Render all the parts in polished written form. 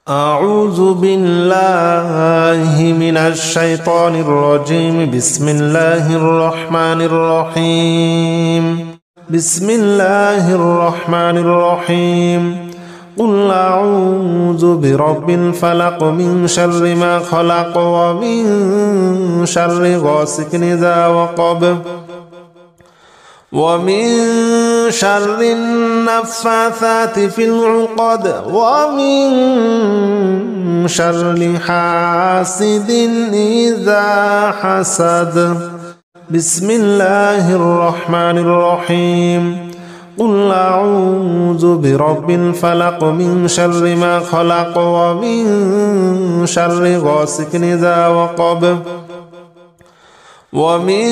أعوذ بالله من الشيطان الرجيم. بسم الله الرحمن الرحيم. بسم الله الرحمن الرحيم. قل أعوذ برب الفلق من شر ما خلق ومن شر غاسق إذا وقب ومن شر النفاثات في العقد ومن شر حاسد إذا حسد. بسم الله الرحمن الرحيم. قل أعوذ برب الفلق من شر ما خلق ومن شر غاسق إذا وقب ومن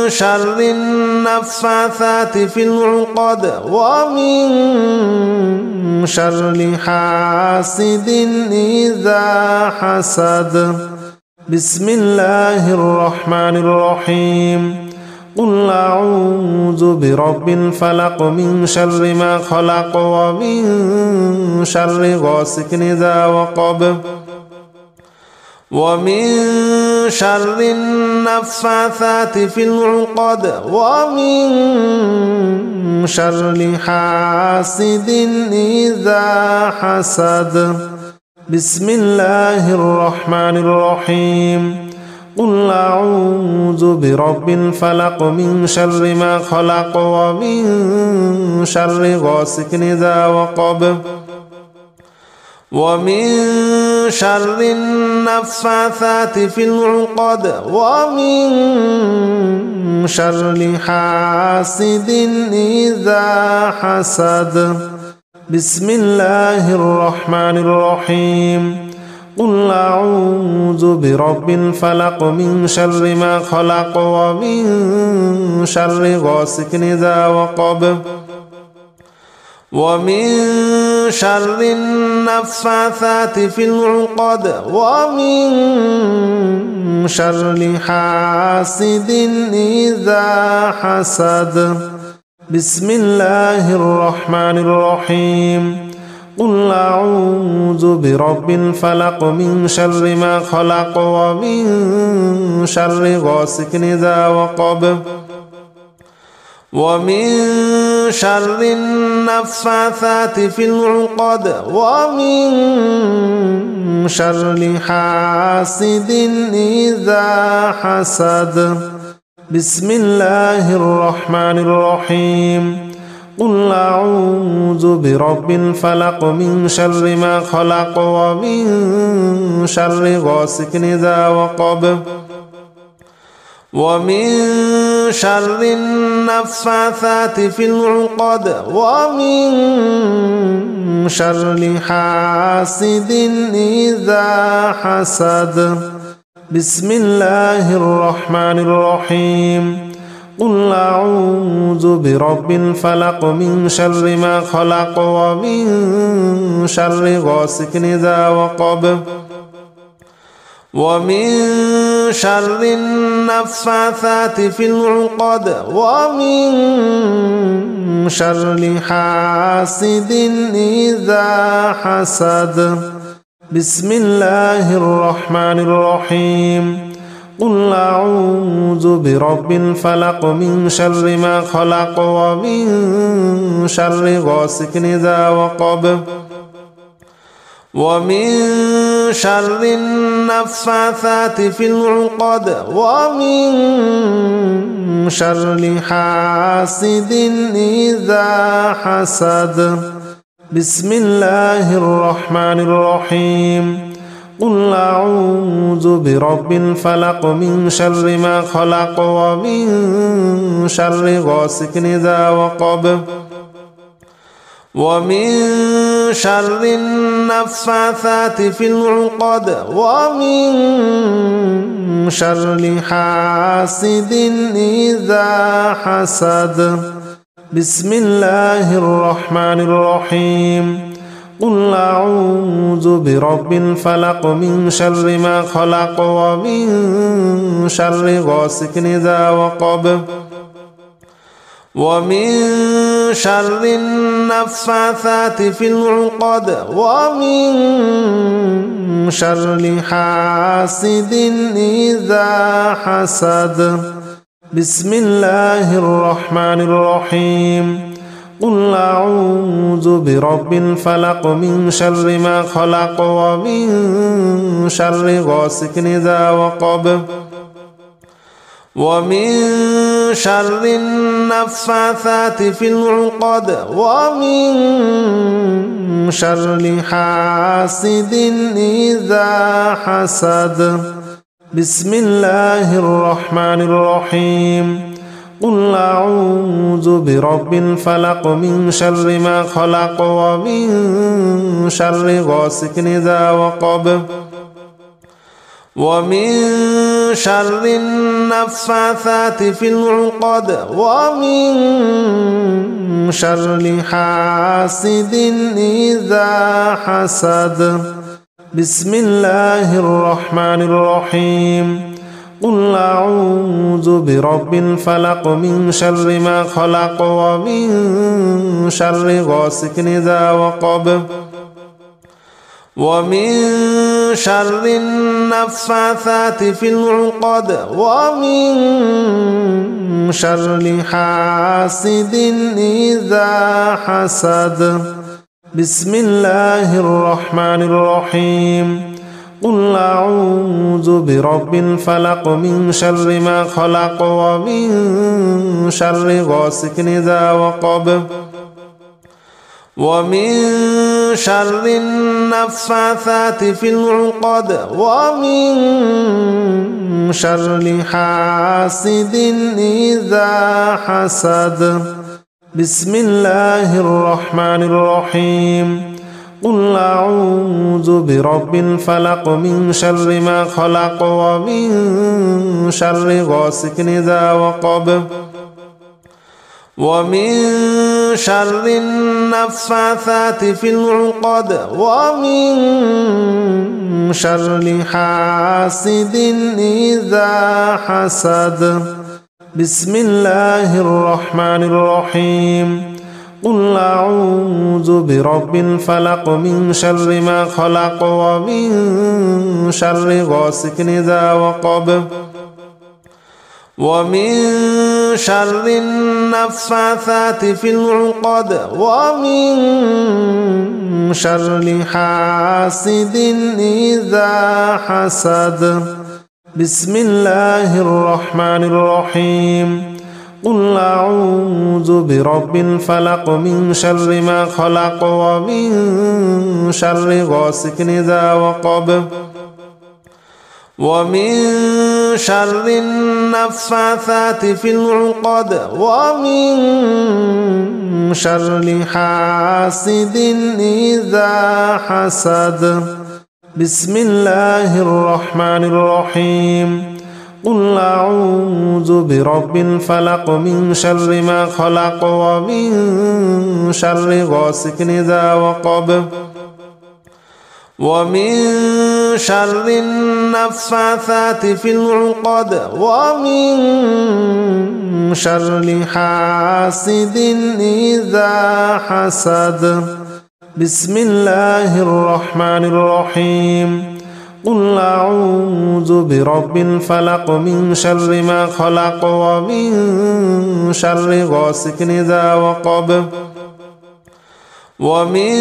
شر النفاثات في العقد ومن شر حاسد إذا حسد. بسم الله الرحمن الرحيم. قل أعوذ برب الفلق من شر ما خلق ومن شر غاسق إذا وقب ومن شر النفاثات في العقد ومن شر حاسد إذا حسد. بسم الله الرحمن الرحيم. قل أعوذ برب الفلق من شر ما خلق ومن شر غاسق إذا وقب ومن شر النفاثات في العقد ومن شر حاسد إذا حسد. بسم الله الرحمن الرحيم. قل أعوذ برب الفلق من شر ما خلق ومن شر غاسق إذا وقب ومن شر النفاثات في العقد ومن شر حاسد إذا حسد. بسم الله الرحمن الرحيم. قل أعوذ برب الفلق من شر ما خلق ومن شر غاسق إذا وقب ومن شر النفاثات في العقد ومن شر حاسد إذا حسد. بسم الله الرحمن الرحيم. قل أعوذ برب الفلق من شر ما خلق ومن شر غاسق إذا وقب ومن شر النفاثات في العقد ومن شر حاسد إذا حسد. بسم الله الرحمن الرحيم. قل أعوذ برب الفلق من شر ما خلق ومن شر غاسق إذا وقب ومن شر النفاثات في العقد ومن شر حاسد إذا حسد. بسم الله الرحمن الرحيم. قل أعوذ برب الفلق من شر ما خلق ومن شر غاسق إذا وقب ومن شر النفاثات في العقد ومن شر حاسد إذا حسد. بسم الله الرحمن الرحيم. قل أعوذ برب الفلق من شر ما خلق ومن شر غاسق إذا وقب ومن شر النفاثات في العقد ومن شر حاسد إذا حسد. بسم الله الرحمن الرحيم. قل أعوذ برب الفلق من شر ما خلق ومن شر غاسق إذا وقب ومن شر النفاثات في العقد ومن شر حاسد إذا حسد بسم الله الرحمن الرحيم قل أعوذ برب الفلق من شر ما خلق ومن شر غاسق إذا وقب ومن شر النفاثات في العقد ومن شر حاسد إذا حسد بسم الله الرحمن الرحيم قل أعوذ برب الفلق من شر ما خلق ومن شر غاسق إذا وقب ومن شر النفاثات في العقد ومن شر حاسد إذا حسد بسم الله الرحمن الرحيم قل أعوذ برب الفلق من شر ما خلق ومن شر غاسق إذا وقب ومن شر النفاثات في العقد ومن شر حاسد إذا حسد بسم الله الرحمن الرحيم قل أعوذ برب الفلق من شر ما خلق ومن شر غاسق إذا وقب ومن شر النفاثات في العقد ومن شر حاسد إذا حسد بسم الله الرحمن الرحيم قل أعوذ برب الفلق من شر ما خلق ومن شر غاسق إذا وقب ومن شر النفاثات في العقد ومن شر حاسد إذا حسد بسم الله الرحمن الرحيم قل أعوذ برب الفلق من شر ما خلق ومن شر غاسق إذا وقب ومن شر النفاثات في العقد ومن شر حاسد إذا حسد بسم الله الرحمن الرحيم قل أعوذ برب الفلق من شر ما خلق ومن شر غاسق إذا وقب ومن شر النفاثات في العقد ومن شر حاسد إذا حسد بسم الله الرحمن الرحيم قل أعوذ برب الفلق من شر ما خلق ومن شر غاسق إذا وقب ومن شر النفاثات في العقد ومن شر حاسد إذا حسد بسم الله الرحمن الرحيم قل أعوذ برب الفلق من شر ما خلق ومن شر غاسق إذا وقب ومن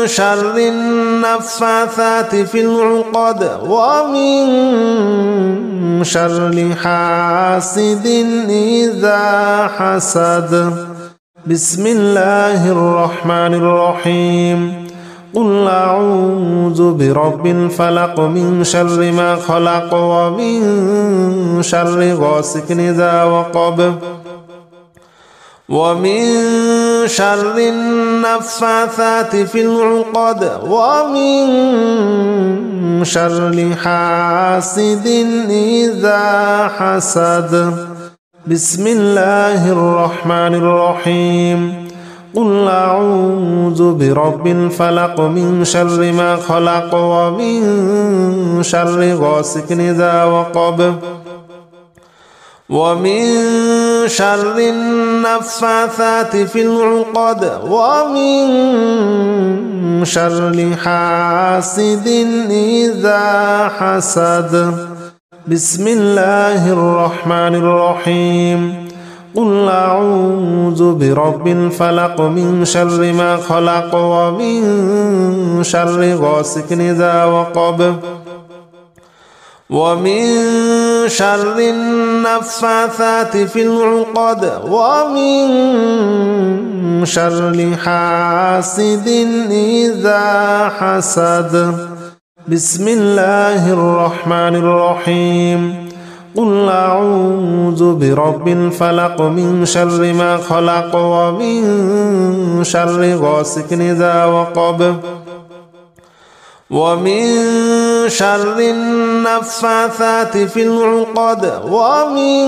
شر النفاثات في العقد ومن شر حاسد إذا حسد بسم الله الرحمن الرحيم قل أعوذ برب الفلق من شر ما خلق ومن شر غاسق إذا وقب ومن شر النفاثات في العقد ومن شر حاسد إذا حسد بسم الله الرحمن الرحيم قل أعوذ برب الفلق من شر ما خلق ومن شر غاسق إذا وقب ومن شر النفاثات في العقد ومن شر حاسد إذا حسد بسم الله الرحمن الرحيم قل أعوذ برب الفلق من شر ما خلق ومن شر غاسق إذا وقب ومن شر النفاثات في العقد ومن شر حاسد إذا حسد بسم الله الرحمن الرحيم قل أعوذ برب الفلق من شر ما خلق ومن شر غاسق إذا وقب ومن شر النفاثات في العقد ومن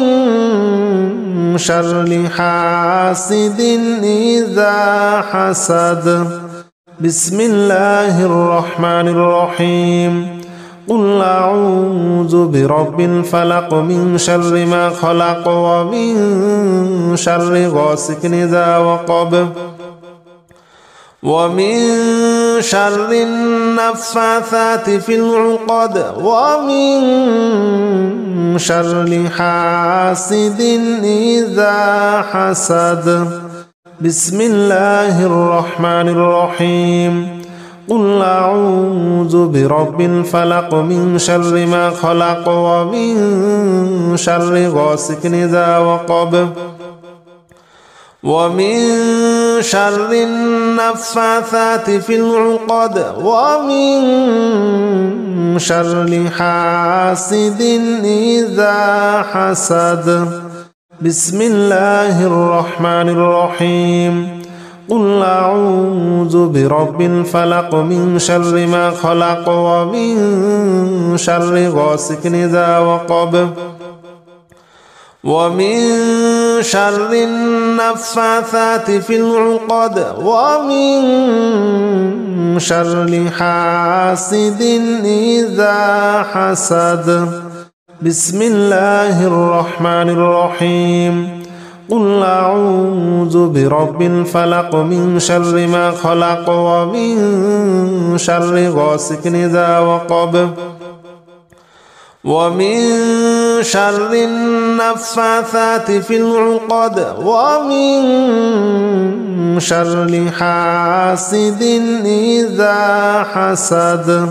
شر حاسد إذا حسد بسم الله الرحمن الرحيم قل أعوذ برب الفلق من شر ما خلق ومن شر غاسق إذا وقب ومن شر النفاثات في العقد ومن شر حاسد إذا حسد بسم الله الرحمن الرحيم قل أعوذ برب الفلق من شر ما خلق ومن شر غاسق إذا وقب ومن شر النفاثات في العقد ومن شر حاسد إذا حسد بسم الله الرحمن الرحيم قل أعوذ برب الفلق من شر ما خلق ومن شر غاسق إذا وقب ومن شر النفاثات في العقد ومن شر حاسد إذا حسد بسم الله الرحمن الرحيم قل أعوذ برب الفلق من شر ما خلق ومن شر غاسق إذا وقب ومن شر النفاثات في العقد ومن شر حاسد إذا حسد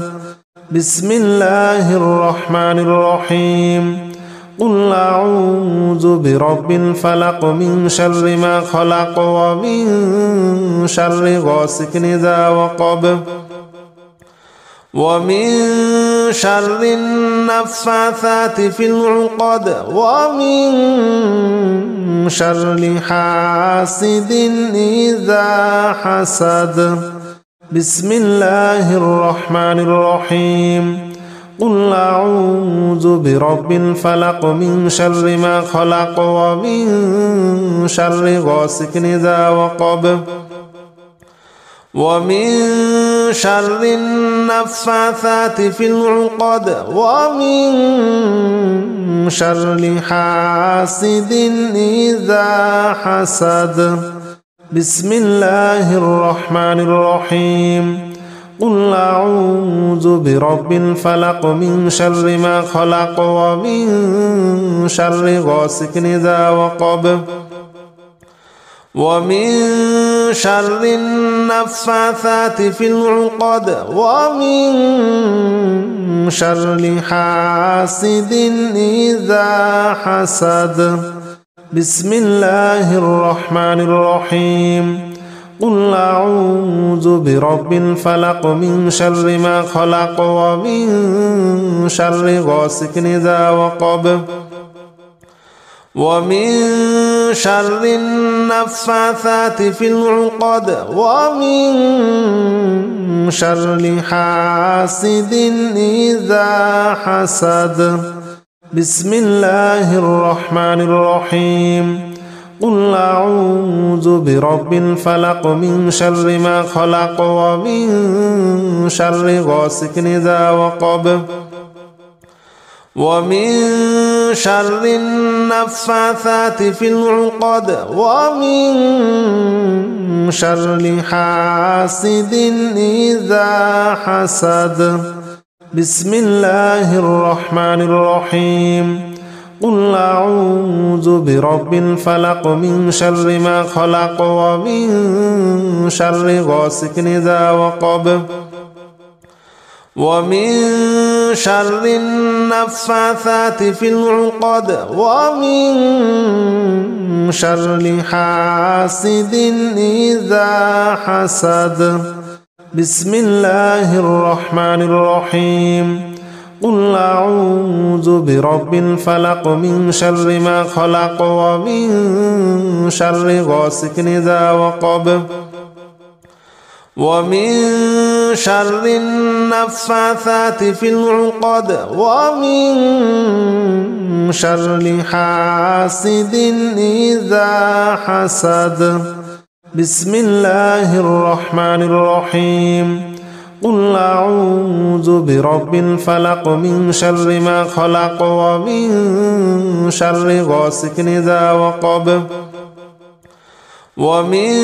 بسم الله الرحمن الرحيم قل أعوذ برب الفلق من شر ما خلق ومن شر غاسق إذا وقب ومن شر النفاثات في العقد ومن شر حاسد إذا حسد بسم الله الرحمن الرحيم قل أعوذ برب الفلق من شر ما خلق ومن شر غاسق إذا وقب ومن شر النفاثات في العقد ومن شر حاسد إذا حسد بسم الله الرحمن الرحيم قل أعوذ برب الفلق من شر ما خلق ومن شر غاسق إذا وقب ومن شر النفاثات في العقد ومن شر حاسد إذا حسد بسم الله الرحمن الرحيم قل أعوذ برب الفلق من شر ما خلق ومن شر غاسق إذا وقب ومن شر النفاثات في العقد ومن شر حاسد إذا حسد بسم الله الرحمن الرحيم قل أعوذ برب الفلق من شر ما خلق ومن شر غاسق إذا وقب ومن شر النفاثات في العقد ومن شر حاسد إذا حسد بسم الله الرحمن الرحيم قل أعوذ برب الفلق من شر ما خلق ومن شر غاسق إذا وقب ومن شر النفاثات في العقد ومن شر حاسد إذا حسد بسم الله الرحمن الرحيم قل أعوذ برب الفلق من شر ما خلق ومن شر غاسق إذا وقب ومن شر النفاثات في العقد ومن شر حاسد إذا حسد بسم الله الرحمن الرحيم قل أعوذ برب الفلق من شر ما خلق ومن شر غاسق إذا وقب ومن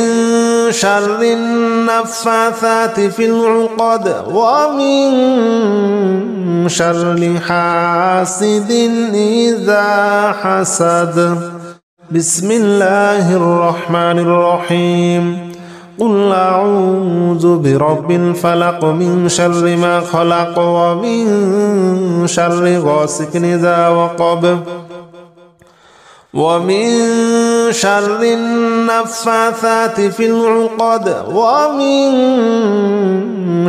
شر النفاثات في العقد ومن شر حاسد إذا حسد بسم الله الرحمن الرحيم قل أعوذ برب الفلق من شر ما خلق ومن شر غاسق إذا وقب ومن شر النفاثات في العقد ومن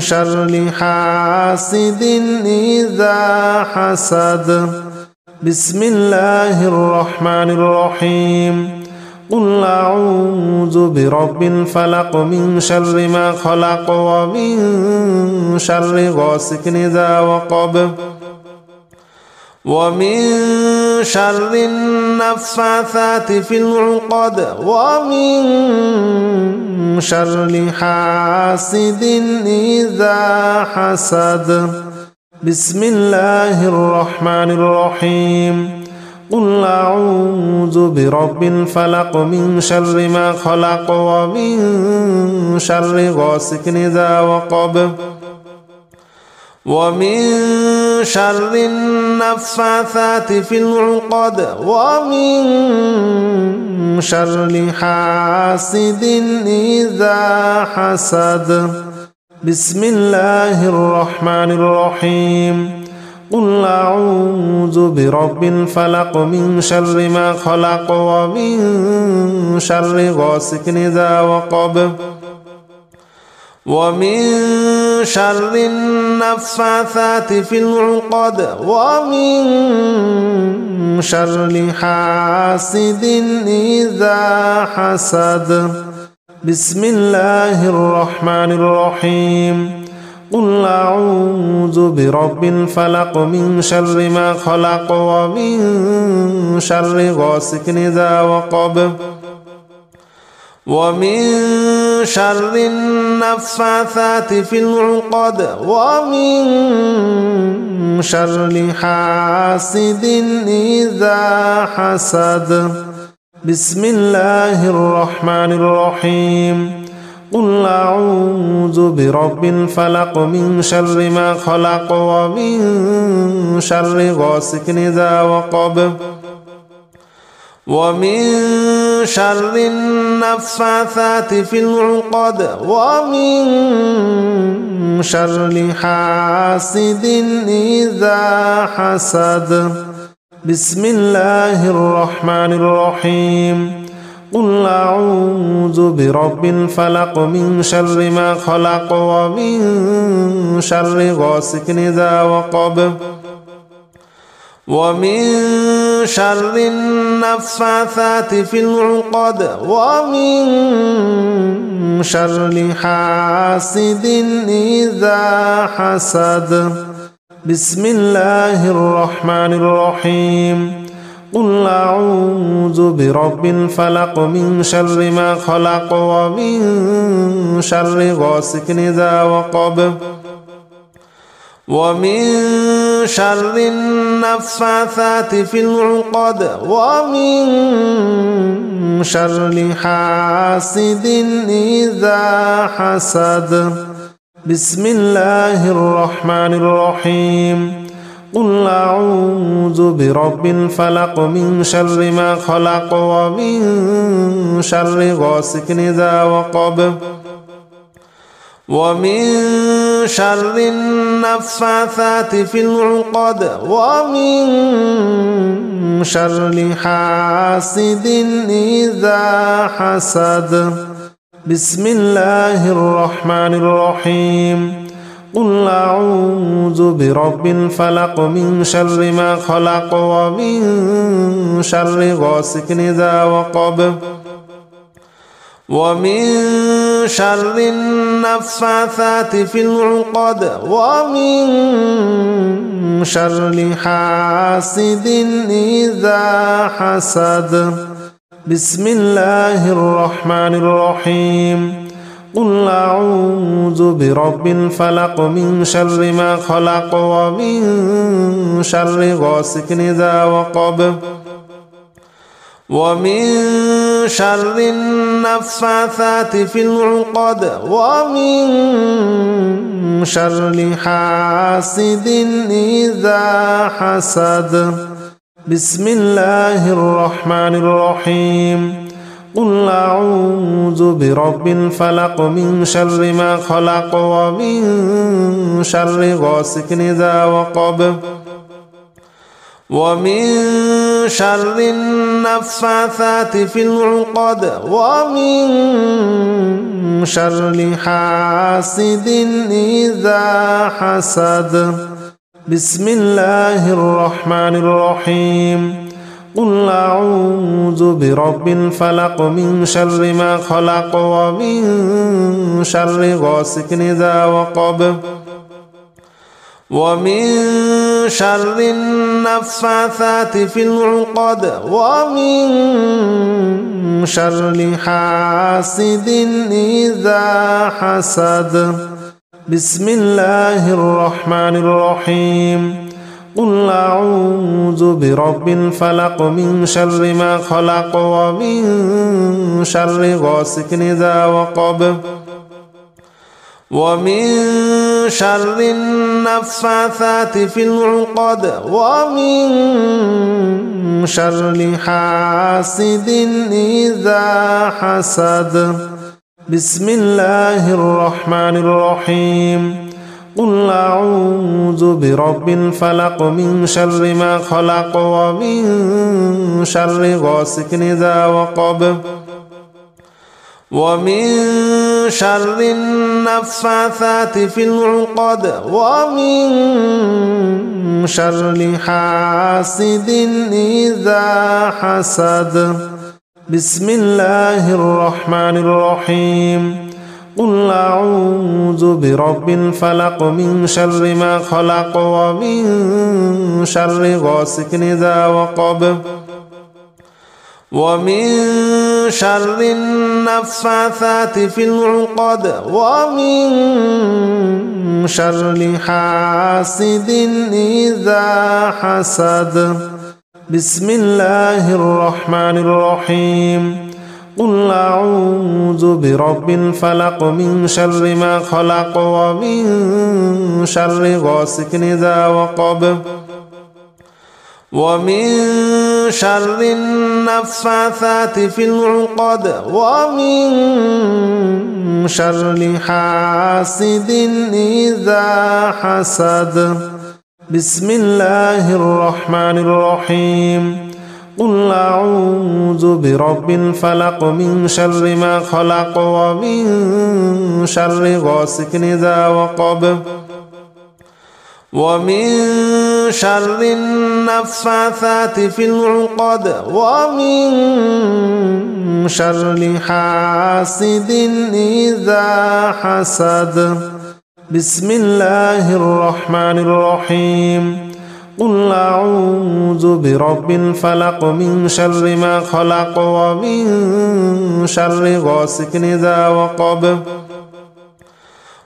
شر حاسد إذا حسد بسم الله الرحمن الرحيم قل أعوذ برب الفلق من شر ما خلق ومن شر غاسق إذا وقب ومن شر النفاثات في العقد ومن شر حاسد إذا حسد بسم الله الرحمن الرحيم قل أعوذ برب الفلق من شر ما خلق ومن شر غاسق إذا وقب ومن شر النفاثات في العقد ومن شر حاسد إذا حسد بسم الله الرحمن الرحيم قل أعوذ برب الفلق من شر ما خلق ومن شر غاسق إذا وقب ومن شر النفاثات في العقد ومن شر حاسد إذا حسد بسم الله الرحمن الرحيم قل أعوذ برب الفلق من شر ما خلق ومن شر غاسق إذا وقب ومن شر النفاثات في العقد ومن شر حاسد إذا حسد بسم الله الرحمن الرحيم قل أعوذ برب الفلق من شر ما خلق ومن شر غاسق إذا وقب ومن شر النفاثات في العقد ومن شر حاسد إذا حسد بسم الله الرحمن الرحيم قل أعوذ برب الفلق من شر ما خلق ومن شر غاسق إذا وقب ومن شر النفاثات في العقد ومن شر حاسد إذا حسد بسم الله الرحمن الرحيم قل أعوذ برب الفلق من شر ما خلق ومن شر غاسق إذا وقب ومن شر النفاثات في العقد ومن شر حاسد إذا حسد بسم الله الرحمن الرحيم قل أعوذ برب الفلق من شر ما خلق ومن شر غاسق إذا وقب ومن شر النفاثات في العقد ومن شر حاسد إذا حسد بسم الله الرحمن الرحيم قل أعوذ برب الفلق من شر ما خلق ومن شر غاسق إذا وقب ومن شر النفاثات في العقد ومن شر حاسد إذا حسد بسم الله الرحمن الرحيم قل أعوذ برب الفلق من شر ما خلق ومن شر غاسق إذا وقب ومن شر النفاثات في العقد ومن شر حاسد إذا حسد بسم الله الرحمن الرحيم قل أعوذ برب الفلق من شر ما خلق ومن شر غاسق إذا وقب ومن شر النفاثات في العقد ومن شر حاسد إذا حسد بسم الله الرحمن الرحيم قل أعوذ برب الفلق من شر ما خلق ومن شر غاسق إذا وقب ومن شر النفاثات في العقد ومن شر حاسد إذا حسد بسم الله الرحمن الرحيم قل أعوذ برب الفلق من شر ما خلق ومن شر غاسق إذا وقب ومن شر النفاثات في العقد ومن شر حاسد إذا حسد بسم الله الرحمن الرحيم قل أعوذ برب الفلق من شر ما خلق ومن شر غاسق إذا وقب ومن شر النفاثات في العقد ومن شر حاسد إذا حسد بسم الله الرحمن الرحيم قل أعوذ برب الفلق من شر ما خلق ومن شر غاسق إذا وقب ومن شر النفاثات في العقد ومن شر حاسد إذا حسد بسم الله الرحمن الرحيم قل أعوذ برب الفلق من شر ما خلق ومن شر غاسق إذا وقب ومن شر النفاثات في العقد ومن شر حاسد إذا حسد بسم الله الرحمن الرحيم قل أعوذ برب الفلق من شر ما خلق ومن شر غاسق إذا وقب ومن شر النفاثات في العقد ومن شر حاسد إذا حسد بسم الله الرحمن الرحيم قل أعوذ برب الفلق من شر ما خلق ومن شر غاسق إذا وقب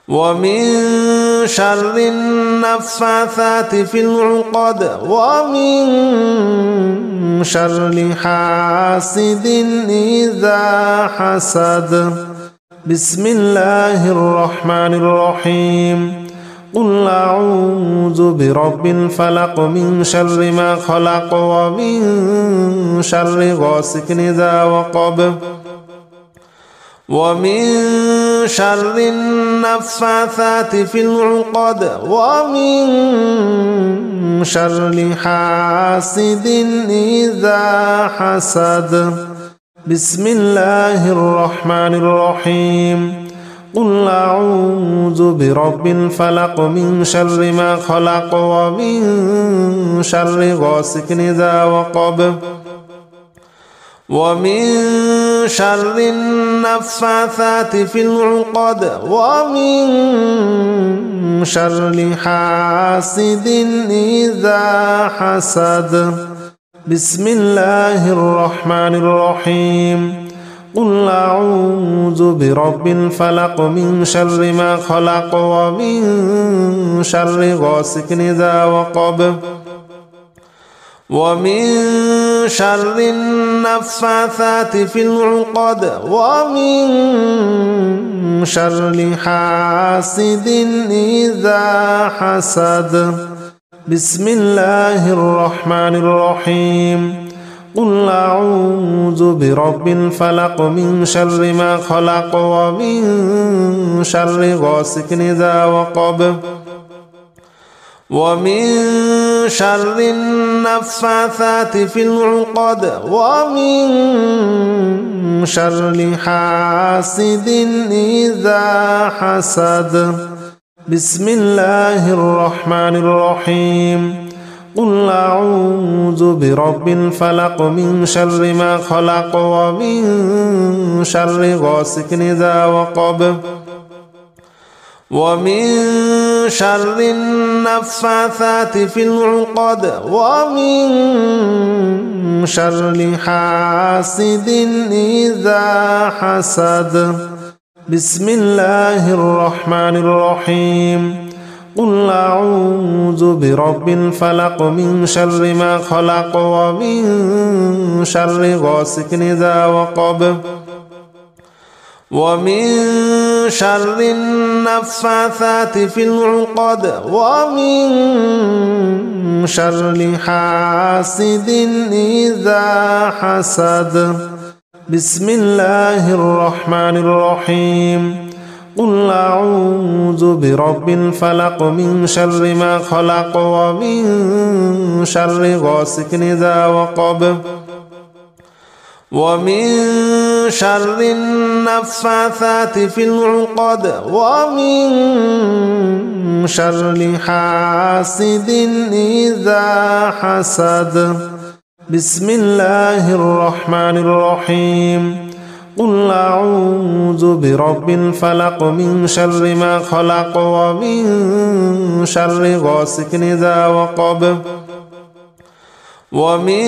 ومن شر النفاثات في العقد ومن شر حاسد إذا حسد بسم الله الرحمن الرحيم قل أعوذ برب الفلق من شر ما خلق ومن شر غاسق إذا وقب ومن شر النفاثات في العقد ومن شر حاسد إذا حسد بسم الله الرحمن الرحيم قل أعوذ برب الفلق من شر ما خلق ومن شر غاسق إذا وقب ومن شر النفاثات في العقد ومن شر حاسد إذا حسد بسم الله الرحمن الرحيم قل أعوذ برب الفلق من شر ما خلق ومن شر غاسق إذا وقب ومن شر النفاثات في العقد ومن شر حاسد إذا حسد بسم الله الرحمن الرحيم قل أعوذ برب الفلق من شر ما خلق ومن شر غاسق إذا وقب ومن شر النفاثات في العقد ومن شر حاسد إذا حسد بسم الله الرحمن الرحيم قل أعوذ برب الفلق من شر ما خلق ومن شر غاسق إذا وقب ومن شر النفاثات في العقد ومن شر حاسد إذا حسد بسم الله الرحمن الرحيم قل أعوذ برب الفلق من شر ما خلق ومن شر غاسق إذا وقب ومن شر النفاثات في العقد ومن شر حاسد إذا حسد بسم الله الرحمن الرحيم قل أعوذ برب الفلق من شر ما خلق ومن شر غاسق إذا وقب ومن شر النفاثات في العقد ومن شر حاسد إذا حسد بسم الله الرحمن الرحيم قل أعوذ برب الفلق من شر ما خلق ومن شر غاسق إذا وقب ومن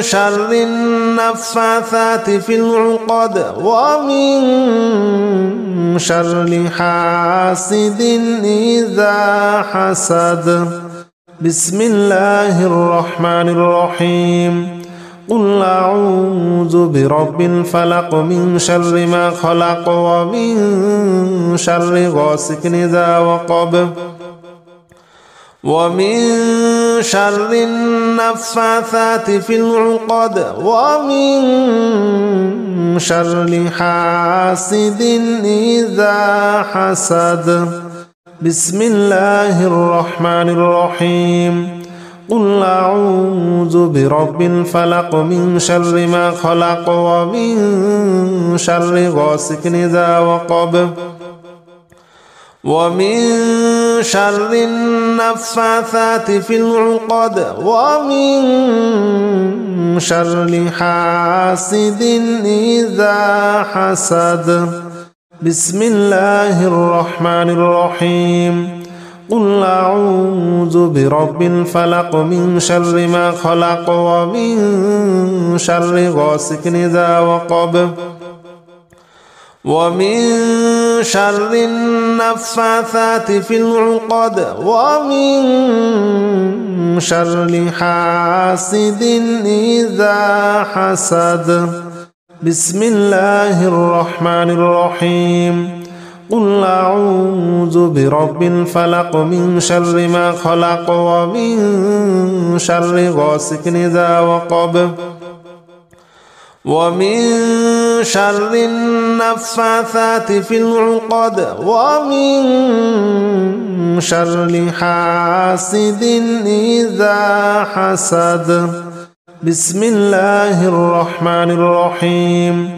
شر النفاثات في العقد ومن شر حاسد إذا حسد بسم الله الرحمن الرحيم قل أعوذ برب الفلق من شر ما خلق ومن شر غاسق إذا وقب ومن شر النفاثات في العقد ومن شر حاسد إذا حسد بسم الله الرحمن الرحيم قل أعوذ برب الفلق من شر ما خلق ومن شر غاسق إذا وقب ومن شر النفاثات في العقد ومن شر حاسد إذا حسد بسم الله الرحمن الرحيم قل أعوذ برب الفلق من شر ما خلق ومن شر غاسق إذا وقب ومن شر النفاثات في العقد ومن شر حاسد إذا حسد بسم الله الرحمن الرحيم قل أعوذ برب الفلق من شر ما خلق ومن شر غاسق إذا وقب ومن شر النفاثات في العقد ومن شر حاسد إذا حسد بسم الله الرحمن الرحيم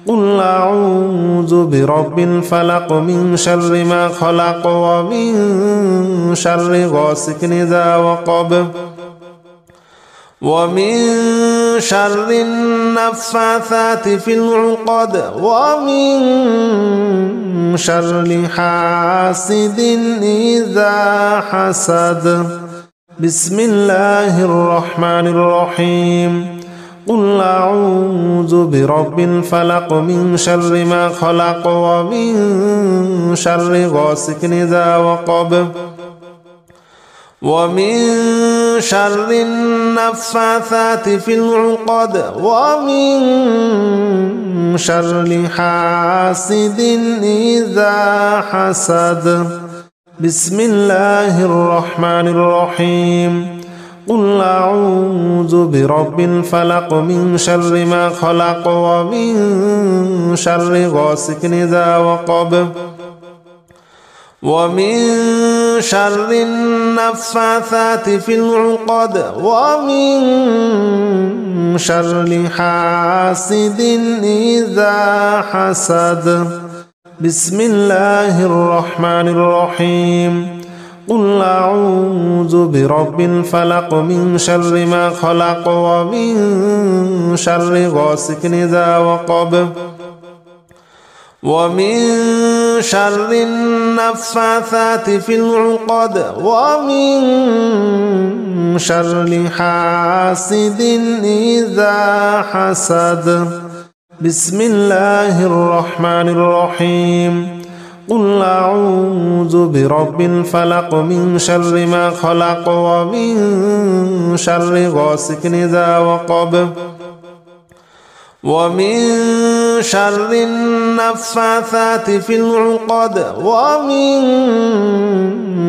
قل أعوذ برب الفلق من شر ما خلق ومن شر غاسق إذا وقب ومن شر النفاثات في العقد ومن شر حاسد إذا حسد بسم الله الرحمن الرحيم قل أعوذ برب الفلق من شر ما خلق ومن شر غاسق إذا وقب ومن شر النفاثات في العقد ومن شر حاسد إذا حسد بسم الله الرحمن الرحيم قل أعوذ برب الفلق من شر ما خلق ومن شر غاسق إذا وقب ومن شر النفاثات في العقد ومن شر حاسد إذا حسد بسم الله الرحمن الرحيم قل أعوذ برب الفلق من شر ما خلق ومن شر غاسق إذا وقب ومن شر النفاثات في العقد ومن شر حاسد إذا حسد بسم الله الرحمن الرحيم قل أعوذ برب الفلق من شر ما خلق ومن شر غاسق إذا وقب ومن شر النفاثات في العقد ومن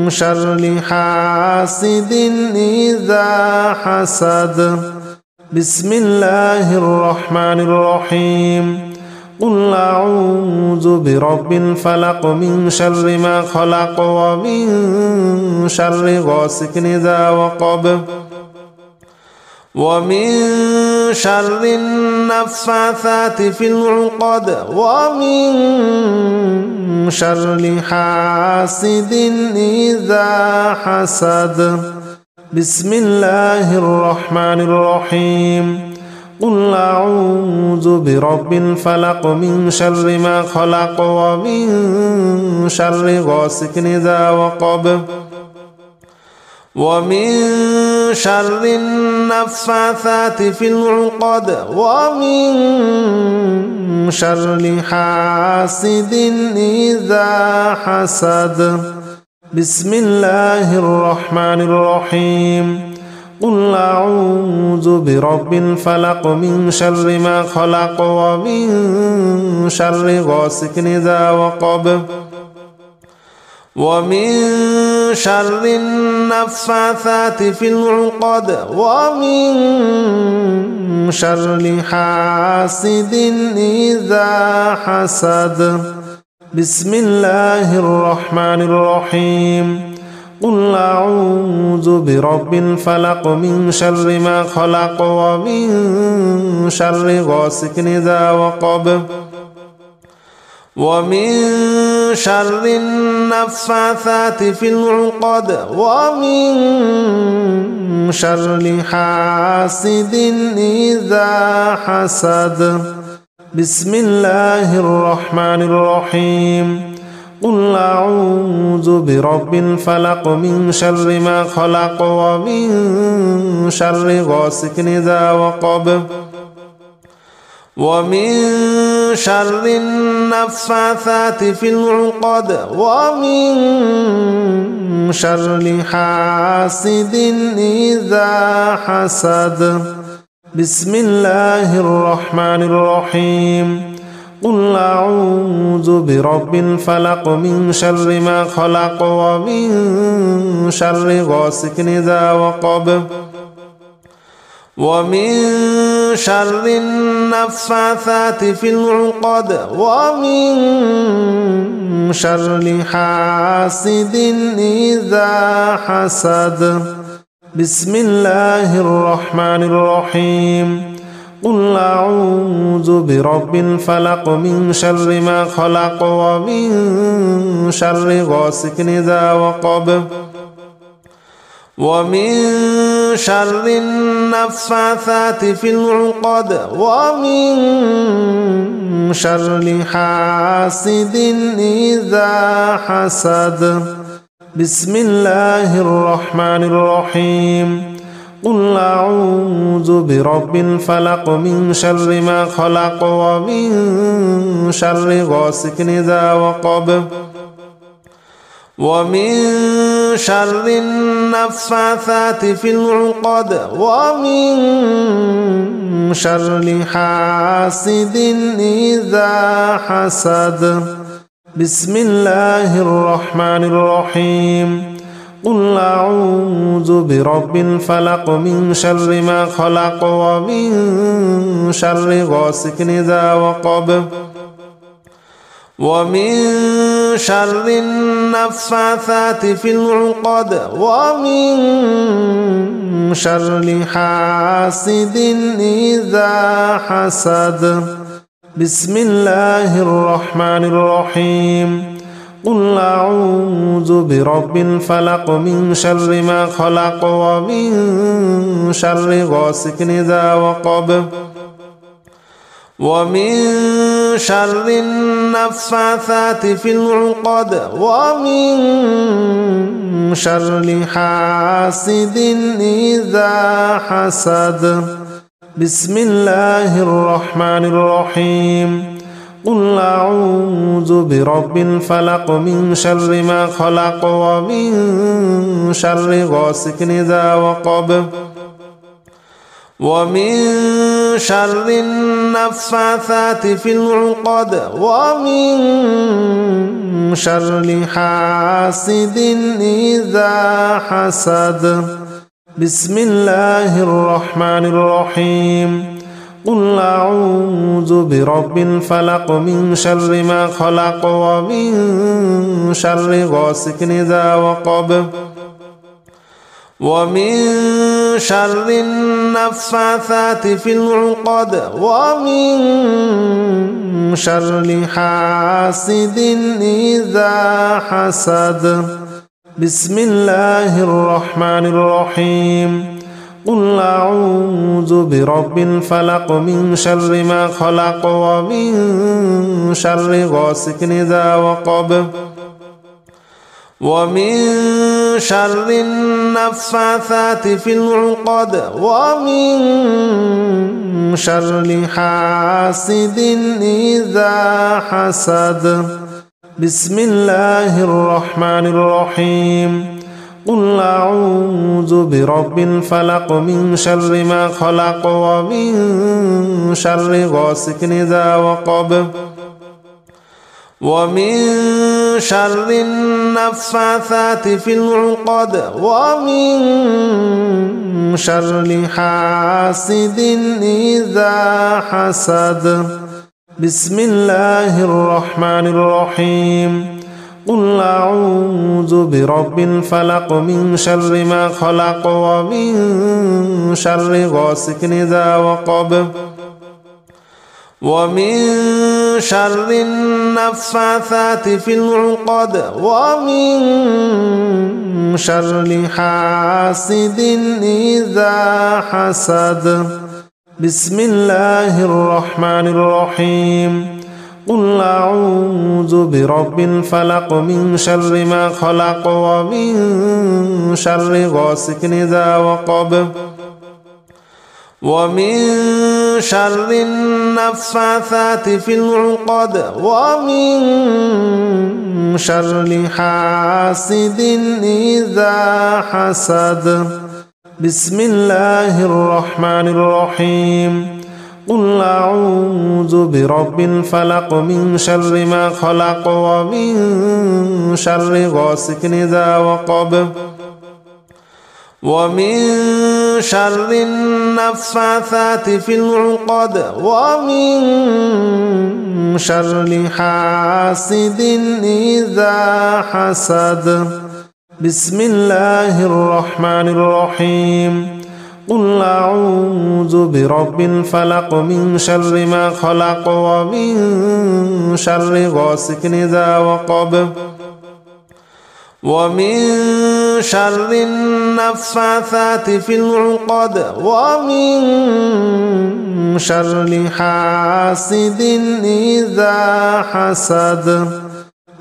شر حاسد إذا حسد بسم الله الرحمن الرحيم قل أعوذ برب الفلق من شر ما خلق ومن شر غاسق إذا وقب ومن شر النفاثات في العقد ومن شر حاسد إذا حسد بسم الله الرحمن الرحيم قل أعوذ برب الفلق من شر ما خلق ومن شر غاسق إذا وقب ومن شر النفاثات في العقد ومن شر حاسد إذا حسد بسم الله الرحمن الرحيم قل أعوذ برب الفلق من شر ما خلق ومن شر غاسق إذا وقب ومن شر النفاثات في العقد ومن شر حاسد إذا حسد بسم الله الرحمن الرحيم قل أعوذ برب الفلق من شر ما خلق ومن شر غاسق إذا وقب ومن شر النفاثات في العقد ومن شر حاسد إذا حسد بسم الله الرحمن الرحيم قل أعوذ برب الفلق من شر ما خلق ومن شر غاسق إذا وقب ومن شر النفاثات في العقد ومن شر حاسد إذا حسد بسم الله الرحمن الرحيم قل أعوذ برب الفلق من شر ما خلق ومن شر غاسق إذا وقب ومن شر النفاثات في العقد ومن شر حاسد إذا حسد بسم الله الرحمن الرحيم قل أعوذ برب الفلق من شر ما خلق ومن شر غاسق إذا وقب ومن شر النفاثات في العقد ومن شر حاسد إذا حسد بسم الله الرحمن الرحيم قل أعوذ برب الفلق من شر ما خلق ومن شر غاسق إذا وقب ومن شر النفاثات في العقد ومن شر حاسد إذا حسد بسم الله الرحمن الرحيم قل أعوذ برب الفلق من شر ما خلق ومن شر غاسق إذا وقب ومن شر النفاثات في العقد ومن شر حاسد إذا حسد بسم الله الرحمن الرحيم قل أعوذ برب الفلق من شر ما خلق ومن شر غاسق إذا وقب ومن شر النفاثات في العقد ومن شر حاسد إذا حسد بسم الله الرحمن الرحيم قل أعوذ برب الفلق من شر ما خلق ومن شر غاسق إذا وقب ومن شر النفاثات في العقد ومن شر حاسد إذا حسد بسم الله الرحمن الرحيم قل أعوذ برب الفلق من شر ما خلق ومن شر غاسق إذا وقب ومن شر النفاثات في العقد ومن شر حاسد إذا حسد بسم الله الرحمن الرحيم قل أعوذ برب الفلق من شر ما خلق ومن شر غاسق إذا وقب ومن شر النفاثات في العقد ومن شر حاسد إذا حسد بسم الله الرحمن الرحيم قل أعوذ برب الفلق من شر ما خلق ومن شر غاسق إذا وقب ومن شر النفاثات في العقد ومن شر حاسد إذا حسد بسم الله الرحمن الرحيم قل أعوذ برب الفلق من شر ما خلق ومن شر غاسق إذا وقب ومن شر النفاثات في العقد ومن شر حاسد إذا حسد بسم الله الرحمن الرحيم قل أعوذ برب الفلق من شر ما خلق ومن شر غاسق إذا وقب ومن شر النفاثات في العقد ومن شر حاسد إذا حسد بسم الله الرحمن الرحيم قل أعوذ برب الفلق من شر ما خلق ومن شر غاسق إذا وقب ومن شر النفاثات في العقد ومن شر حاسد إذا حسد بسم الله الرحمن الرحيم قل أعوذ برب الفلق من شر ما خلق ومن شر غاسق إذا وقب ومن شر النفاثات في العقد ومن شر حاسد إذا حسد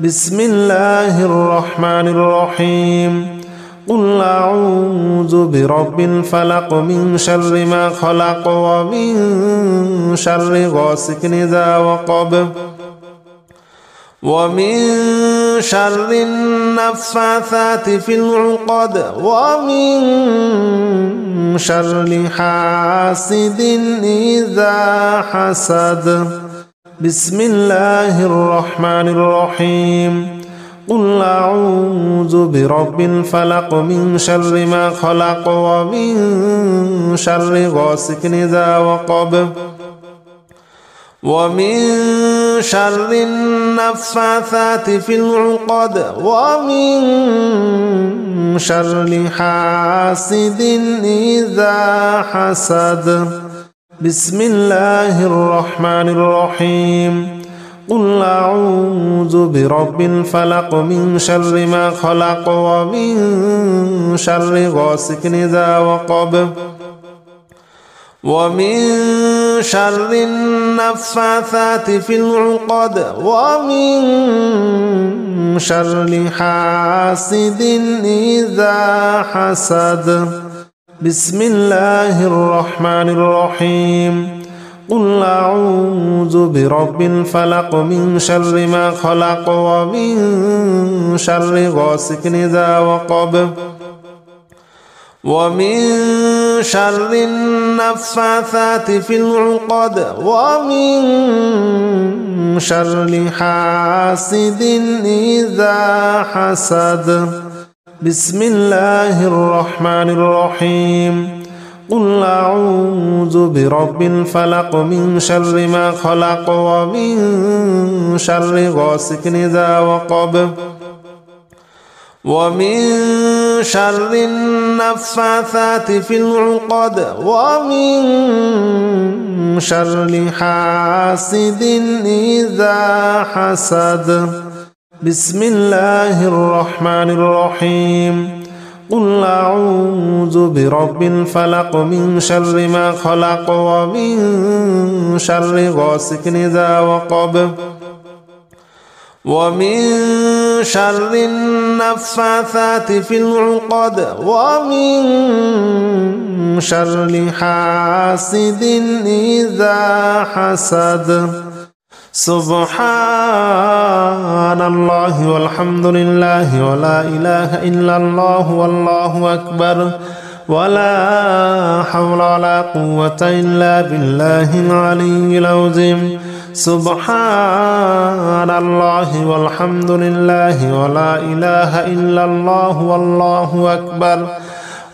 بسم الله الرحمن الرحيم قل أعوذ برب الفلق من شر ما خلق ومن شر غاسق إذا وقب ومن شر النفاثات في العقد ومن شر حاسد إذا حسد بسم الله الرحمن الرحيم قل أعوذ برب الفلق من شر ما خلق ومن شر غاسق إذا وقب ومن شر النفاثات في العقد ومن شر حاسد إذا حسد بسم الله الرحمن الرحيم قل أعوذ برب الفلق من شر ما خلق ومن شر غاسق إذا وقب ومن شر النفاثات في العقد ومن شر حاسد إذا حسد بسم الله الرحمن الرحيم قل أعوذ برب الفلق من شر ما خلق ومن شر غاسق إذا وقب ومن شر النفاثات في العقد ومن شر حاسد إذا حسد بسم الله الرحمن الرحيم قل أعوذ برب الفلق من شر ما خلق ومن شر غاسق إذا وقب ومن شر النفاثات في العقد ومن شر حاسد إذا حسد بسم الله الرحمن الرحيم قل أعوذ برب الفلق من شر ما خلق ومن شر غاسق إذا وقب ومن شر النفاثات في العقد ومن شر حاسد إذا حسد سبحان الله والحمد لله ولا إله إلا الله والله أكبر ولا حول ولا قوة إلا بالله العلي العظيم سبحان الله والحمد لله ولا إله إلا الله والله أكبر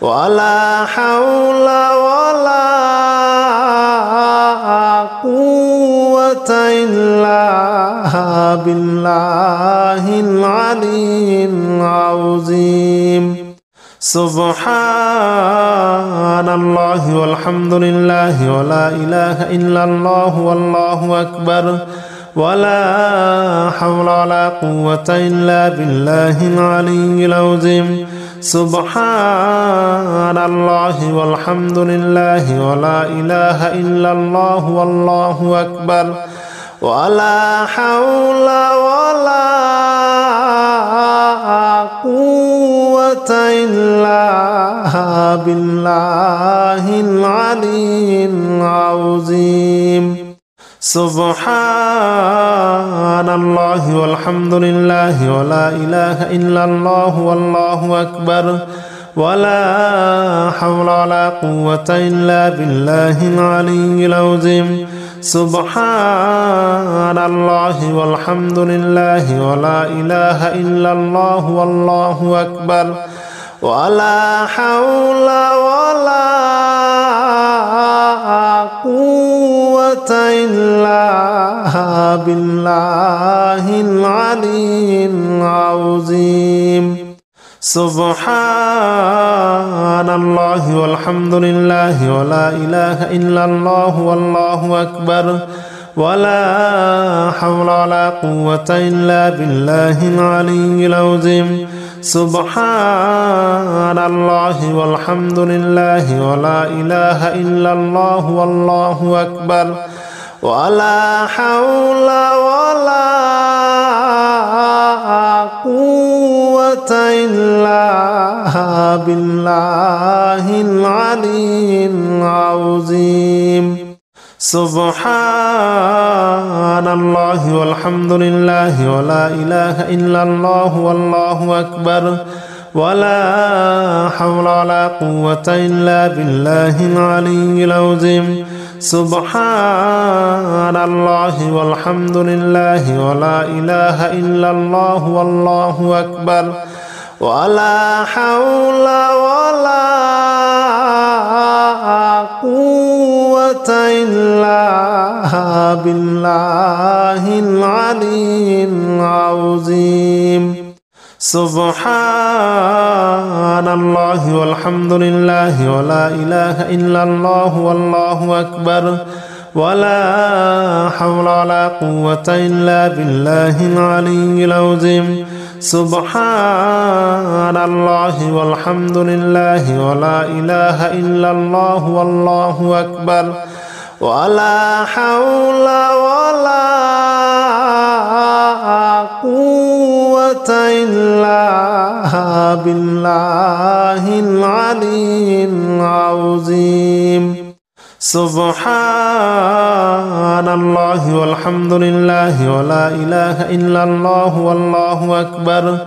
ولا حول ولا قوة إلا بالله العلي العظيم سبحان الله والحمد لله ولا إله إلا الله والله أكبر ولا حول ولا قوة إلا بالله العلي العظيم سبحان الله والحمد لله ولا إله إلا الله والله أكبر ولا حول ولا قوة إلا بالله العلي العظيم سبحان الله والحمد لله ولا إله إلا الله والله أكبر ولا حول ولا قوة إلا بالله العلي العظيم سبحان الله والحمد لله ولا إله إلا الله والله أكبر ولا حول ولا قوة إلا بالله العلي العظيم سبحان الله والحمد لله ولا إله إلا الله والله أكبر ولا حول ولا قوة إلا بالله العلي العظيم سبحان الله والحمد لله ولا إله إلا الله والله أكبر ولا حول ولا قوة إلا بالله العلي العظيم سبحان الله والحمد لله ولا إله إلا الله والله أكبر ولا حول ولا قوة إلا بالله العلي العظيم سبحان الله والحمد لله ولا إله إلا الله والله أكبر ولا حول ولا قوة إلا بالله العلي العظيم سبحان الله والحمد لله ولا إله إلا الله والله أكبر ولا حول ولا قوة إلا بالله العلي العظيم سبحان الله والحمد لله ولا إله إلا الله والله أكبر ولا حول ولا قوة إلا بالله العلي العظيم سبحان الله والحمد لله ولا إله إلا الله والله أكبر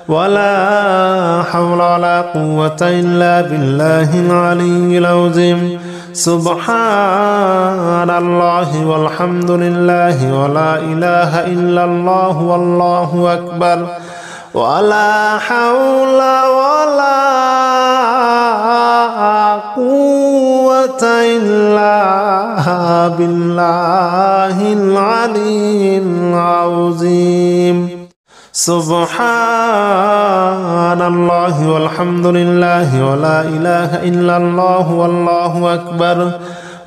ولا حول ولا قوة إلا بالله العلي العظيم سبحان الله والحمد لله ولا إله إلا الله والله أكبر ولا حول ولا قوة إلا بالله العلي العظيم سبحان الله والحمد لله ولا إله إلا الله والله أكبر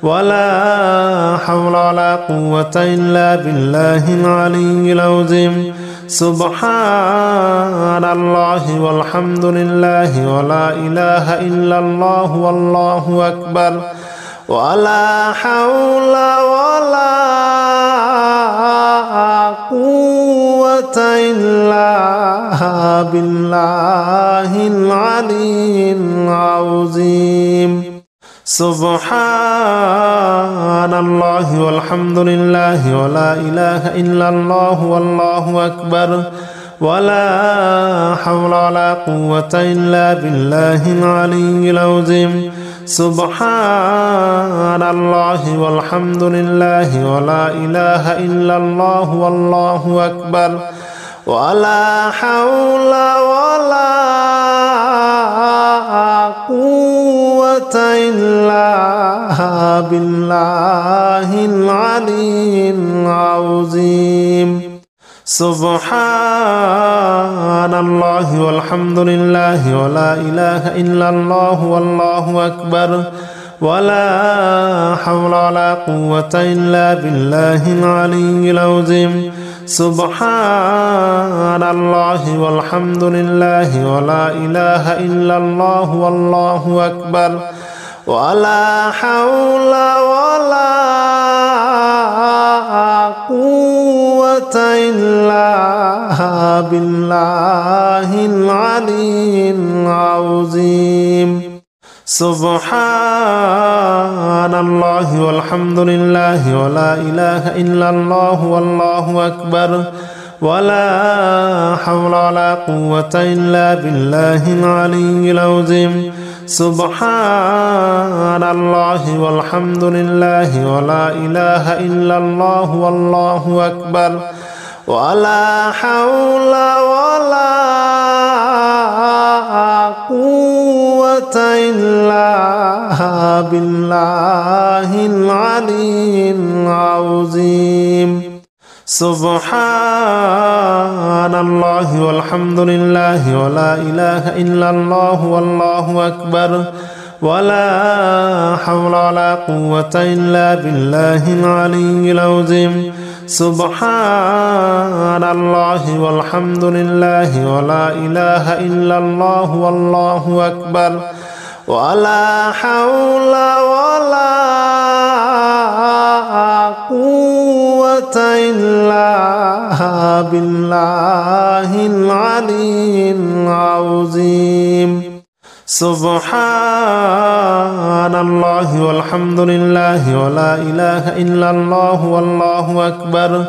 ولا حول ولا قوة إلا بالله العلي العظيم سبحان الله والحمد لله ولا إله إلا الله والله أكبر ولا حول ولا قوة إلا بالله العلي العظيم سبحان الله والحمد لله ولا إله إلا الله والله أكبر ولا حول ولا قوة إلا بالله العلي العظيم سبحان الله والحمد لله ولا إله إلا الله والله أكبر ولا حول ولا قوة إلا بالله العلي العظيم سبحان الله والحمد لله ولا إله إلا الله والله أكبر ولا حول ولا قوة إلا بالله العلي العظيم سبحان الله والحمد لله ولا إله إلا الله والله أكبر ولا حول ولا قوة إلا بالله العلي العظيم سبحان الله والحمد لله ولا إله إلا الله والله أكبر ولا حول ولا قوة إلا بالله العلي العظيم سبحان الله والحمد لله ولا إله إلا الله والله أكبر ولا حول ولا قوة إلا بالله العلي العظيم سبحان الله والحمد لله ولا إله إلا الله والله أكبر ولا حول ولا قوة إلا بالله العلي العظيم سبحان الله والحمد لله ولا إله إلا الله والله أكبر ولا حول ولا قوة إلا بالله العلي العظيم سبحان الله والحمد لله ولا إله إلا الله والله أكبر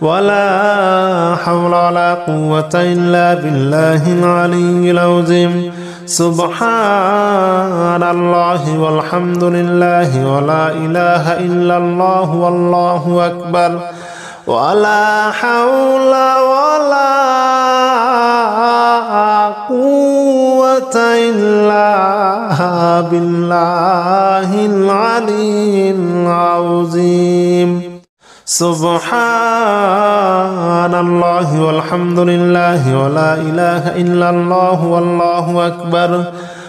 ولا حول ولا قوة إلا بالله العلي العظيم سبحان الله والحمد لله ولا إله إلا الله والله أكبر ولا حول ولا قوة إلا بالله العلي العظيم سبحان الله والحمد لله ولا إله إلا الله والله أكبر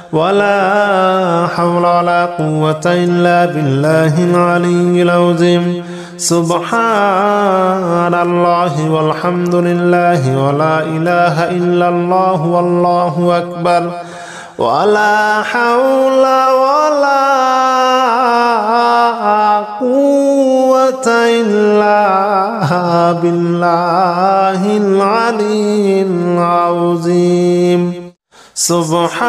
ولا حول ولا قوة إلا بالله العلي العظيم سبحان الله والحمد لله ولا إله إلا الله والله أكبر ولا حول ولا قوة إلا بالله العلي العظيم سبحان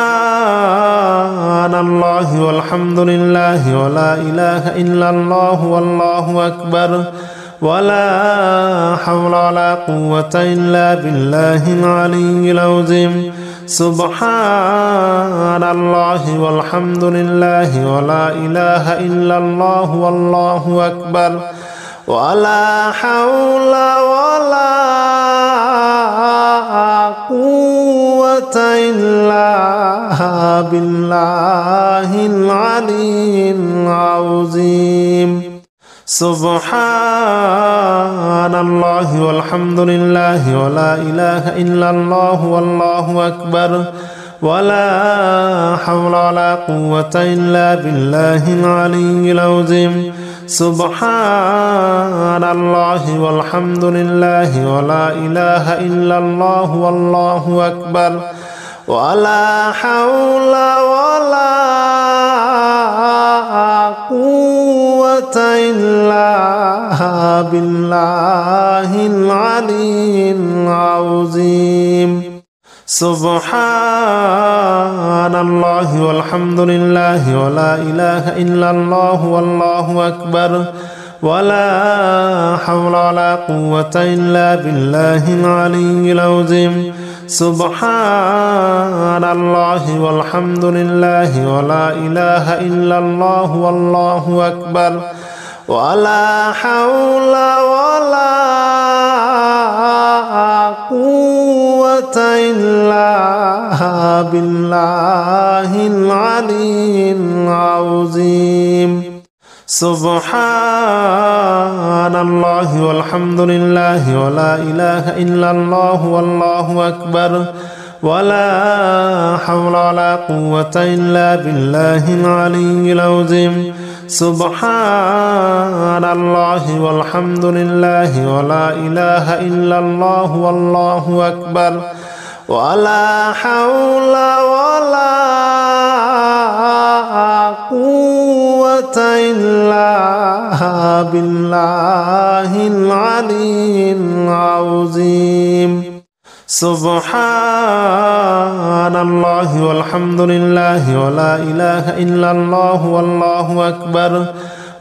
الله والحمد لله ولا إله إلا الله والله أكبر ولا حول ولا قوة إلا بالله العلي العظيم سبحان الله والحمد لله ولا إله إلا الله والله أكبر ولا حول ولا قوة إلا بالله العلي العظيم سبحان الله والحمد لله ولا إله إلا الله والله أكبر ولا حول ولا قوة إلا بالله العلي العظيم سبحان الله والحمد لله ولا إله إلا الله والله أكبر ولا حول ولا قوة إلا بالله العلي العظيم سبحان الله والحمد لله ولا إله إلا الله والله أكبر ولا حول ولا قوة إلا بالله العلي العظيم سبحان الله والحمد لله ولا إله إلا الله والله أكبر ولا حول ولا قوة إلا بالله العلي العظيم سبحان الله والحمد لله ولا إله إلا الله والله أكبر ولا حول ولا قوة إلا بالله العلي العظيم سبحان الله والحمد لله ولا إله إلا الله والله أكبر ولا حول ولا قوة إلا بالله العلي العظيم سبحان الله والحمد لله ولا إله إلا الله والله أكبر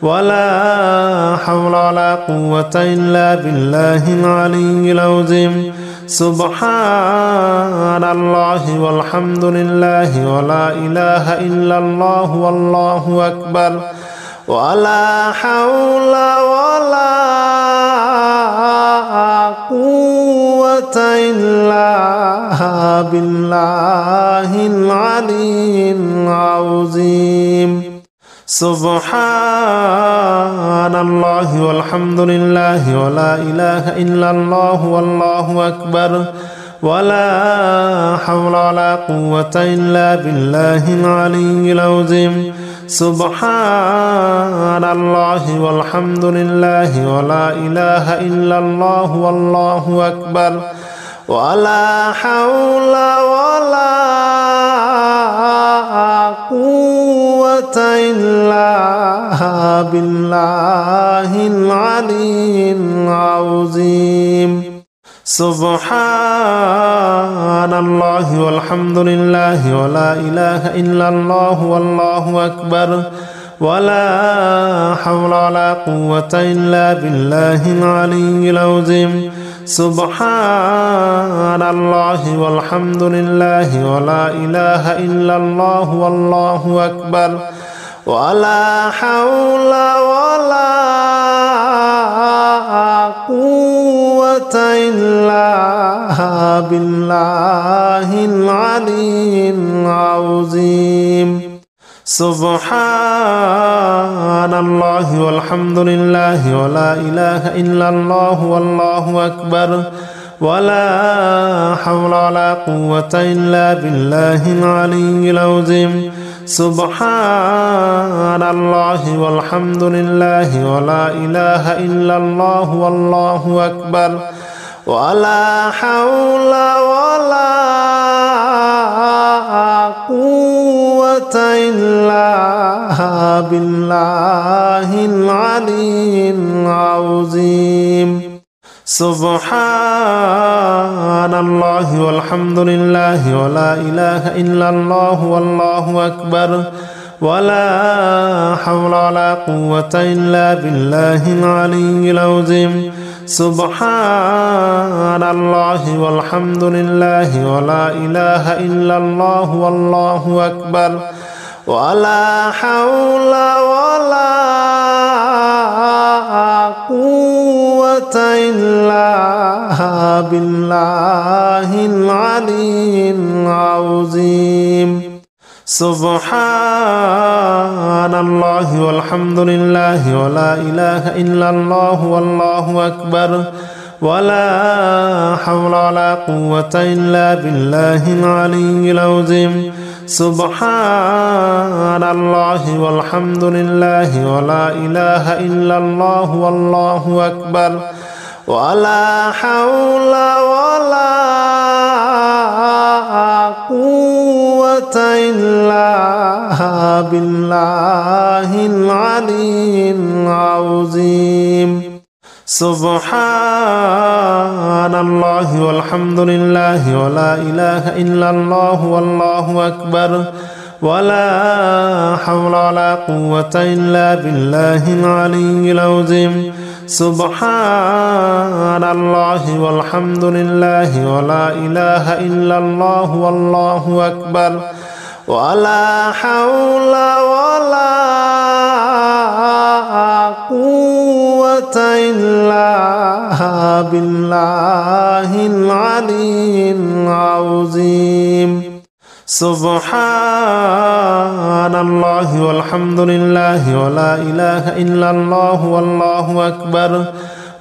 ولا حول ولا قوة إلا بالله العلي العظيم سبحان الله والحمد لله ولا إله إلا الله والله أكبر ولا حول ولا قوة إلا بالله العلي العظيم سبحان الله والحمد لله ولا إله إلا الله والله أكبر ولا حول ولا قوة إلا بالله العلي العظيم سبحان الله والحمد لله ولا إله إلا الله والله أكبر ولا حول ولا قوة إلا بالله العلي العظيم سبحان الله والحمد لله ولا إله إلا الله والله أكبر ولا حول ولا قوة إلا بالله العلي العظيم سبحان الله والحمد لله ولا إله إلا الله والله أكبر ولا حول ولا قوة إلا بالله العلي العظيم سبحان الله والحمد لله ولا إله إلا الله والله أكبر ولا حول ولا قوة إلا بالله العلي العظيم سبحان الله والحمد لله ولا إله إلا الله والله أكبر ولا حول ولا قوة إلا بالله العلي العظيم سبحان الله والحمد لله ولا إله إلا الله والله أكبر ولا حول ولا قوة إلا بالله العلي العظيم سبحان الله والحمد لله ولا إله إلا الله والله أكبر ولا حول ولا قوة إلا بالله العلي العظيم سبحان الله والحمد لله ولا إله إلا الله والله أكبر ولا حول ولا قوة إلا بالله العلي العظيم سبحان الله والحمد لله ولا إله إلا الله والله أكبر ولا حول ولا قوة إلا بالله العلي العظيم سبحان الله والحمد لله ولا إله إلا الله والله أكبر ولا حول ولا قوة إلا بالله العلي العظيم سبحان الله والحمد لله ولا إله إلا الله والله أكبر ولا حول ولا قوة إلا بالله العلي العظيم سبحان الله والحمد لله ولا إله إلا الله والله أكبر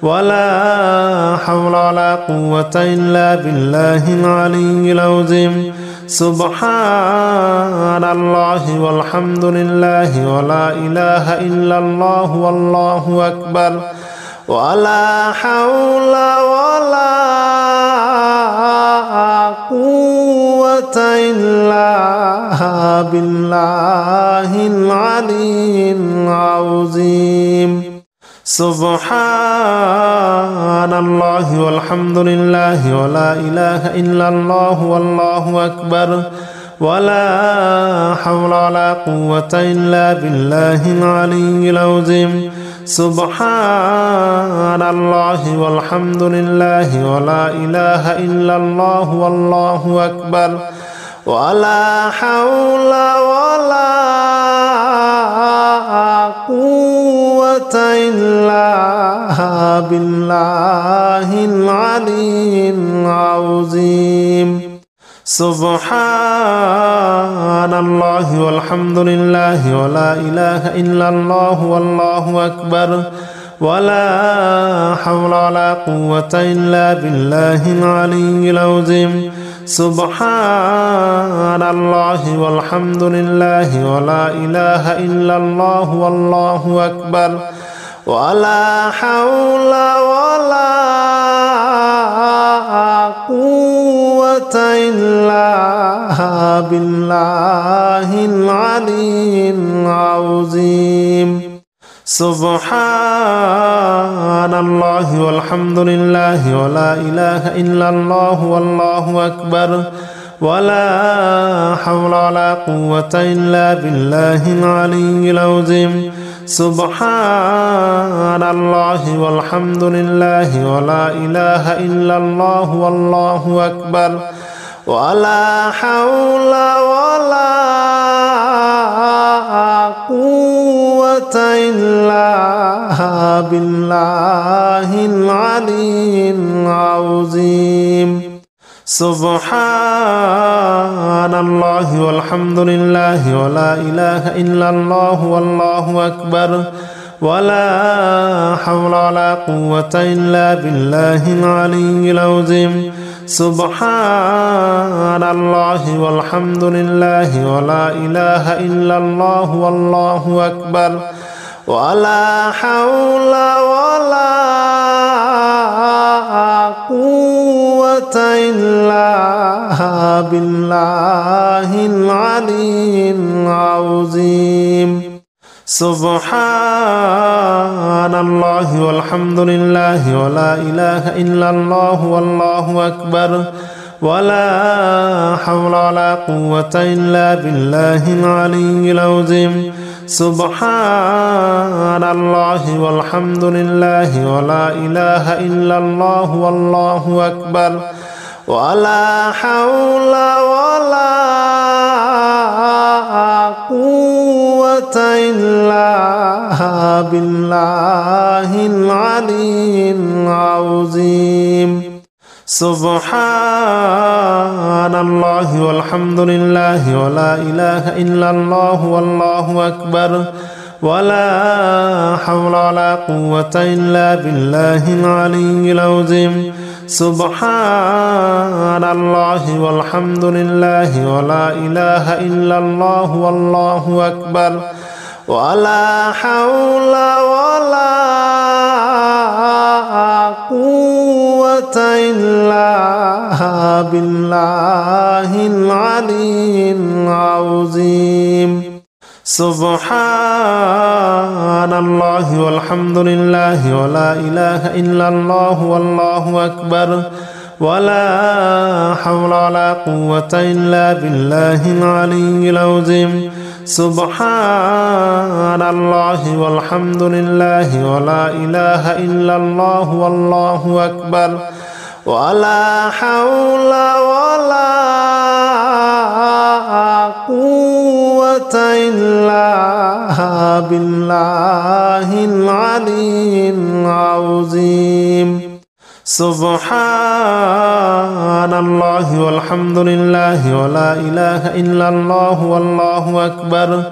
ولا حول ولا قوة إلا بالله العلي العظيم سبحان الله والحمد لله ولا إله إلا الله والله أكبر ولا حول ولا قوة إلا بالله العلي العظيم سبحان الله والحمد لله ولا إله إلا الله والله أكبر ولا حول ولا قوة إلا بالله العلي العظيم سبحان الله والحمد لله ولا إله إلا الله والله أكبر ولا حول ولا قوة إلا بالله العلي العظيم سبحان الله والحمد لله ولا إله إلا الله والله أكبر ولا حول ولا قوة إلا بالله العلي العظيم سبحان الله والحمد لله ولا إله إلا الله والله أكبر ولا حول ولا قوة إلا بالله العلي العظيم سبحان الله والحمد لله ولا إله إلا الله والله أكبر ولا حول ولا قوة إلا بالله العلي العظيم سبحان الله والحمد لله ولا إله إلا الله والله أكبر ولا حول ولا قوة إلا بالله العلي العظيم سبحان الله والحمد لله ولا إله إلا الله والله أكبر ولا حول ولا قوة إلا بالله العلي العظيم سبحان الله والحمد لله ولا إله إلا الله والله أكبر ولا حول ولا قوة إلا بالله العلي العظيم سبحان الله والحمد لله ولا إله إلا الله والله أكبر ولا حول ولا قوة إلا بالله العلي العظيم سبحان الله والحمد لله ولا إله إلا الله والله أكبر ولا حول ولا قوة إلا بالله العلي العظيم سبحان الله والحمد لله ولا إله إلا الله والله أكبر ولا حول ولا قوة إلا بالله العلي العظيم سبحان الله والحمد لله ولا إله إلا الله والله أكبر ولا حول ولا قوة إلا بالله العلي العظيم سبحان الله والحمد لله ولا إله إلا الله والله أكبر ولا حول ولا قوة إلا بالله العلي العظيم سبحان الله والحمد لله ولا إله إلا الله والله أكبر ولا حول ولا قوة إلا بالله العلي العظيم سبحان الله والحمد لله ولا إله إلا الله والله أكبر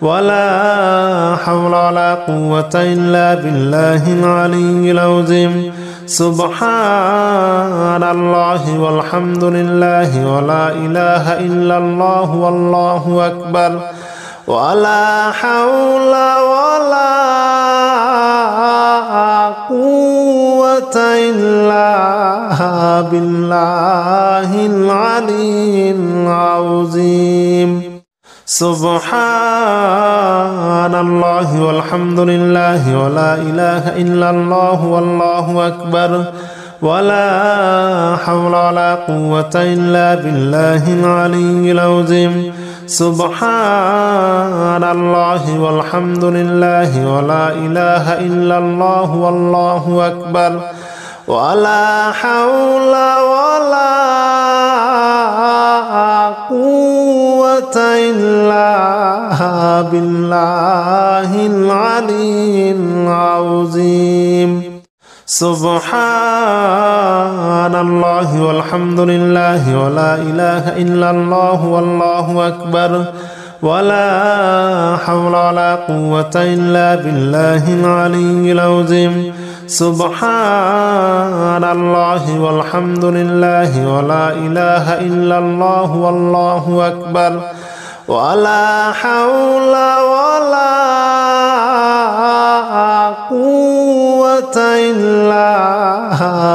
ولا حول ولا قوة إلا بالله العلي العظيم سبحان الله والحمد لله ولا إله إلا الله والله أكبر ولا حول ولا قوة إلا بالله العلي العظيم سبحان الله والحمد لله ولا إله إلا الله والله أكبر ولا حول ولا قوة إلا بالله العلي العظيم سبحان الله والحمد لله ولا إله إلا الله والله أكبر ولا حول ولا قوة إلا بالله العلي العظيم سبحان الله والحمد لله ولا إله إلا الله والله أكبر ولا حول ولا قوة إلا بالله العلي العظيم سبحان الله والحمد لله ولا إله إلا الله والله أكبر ولا حول ولا قوة إلا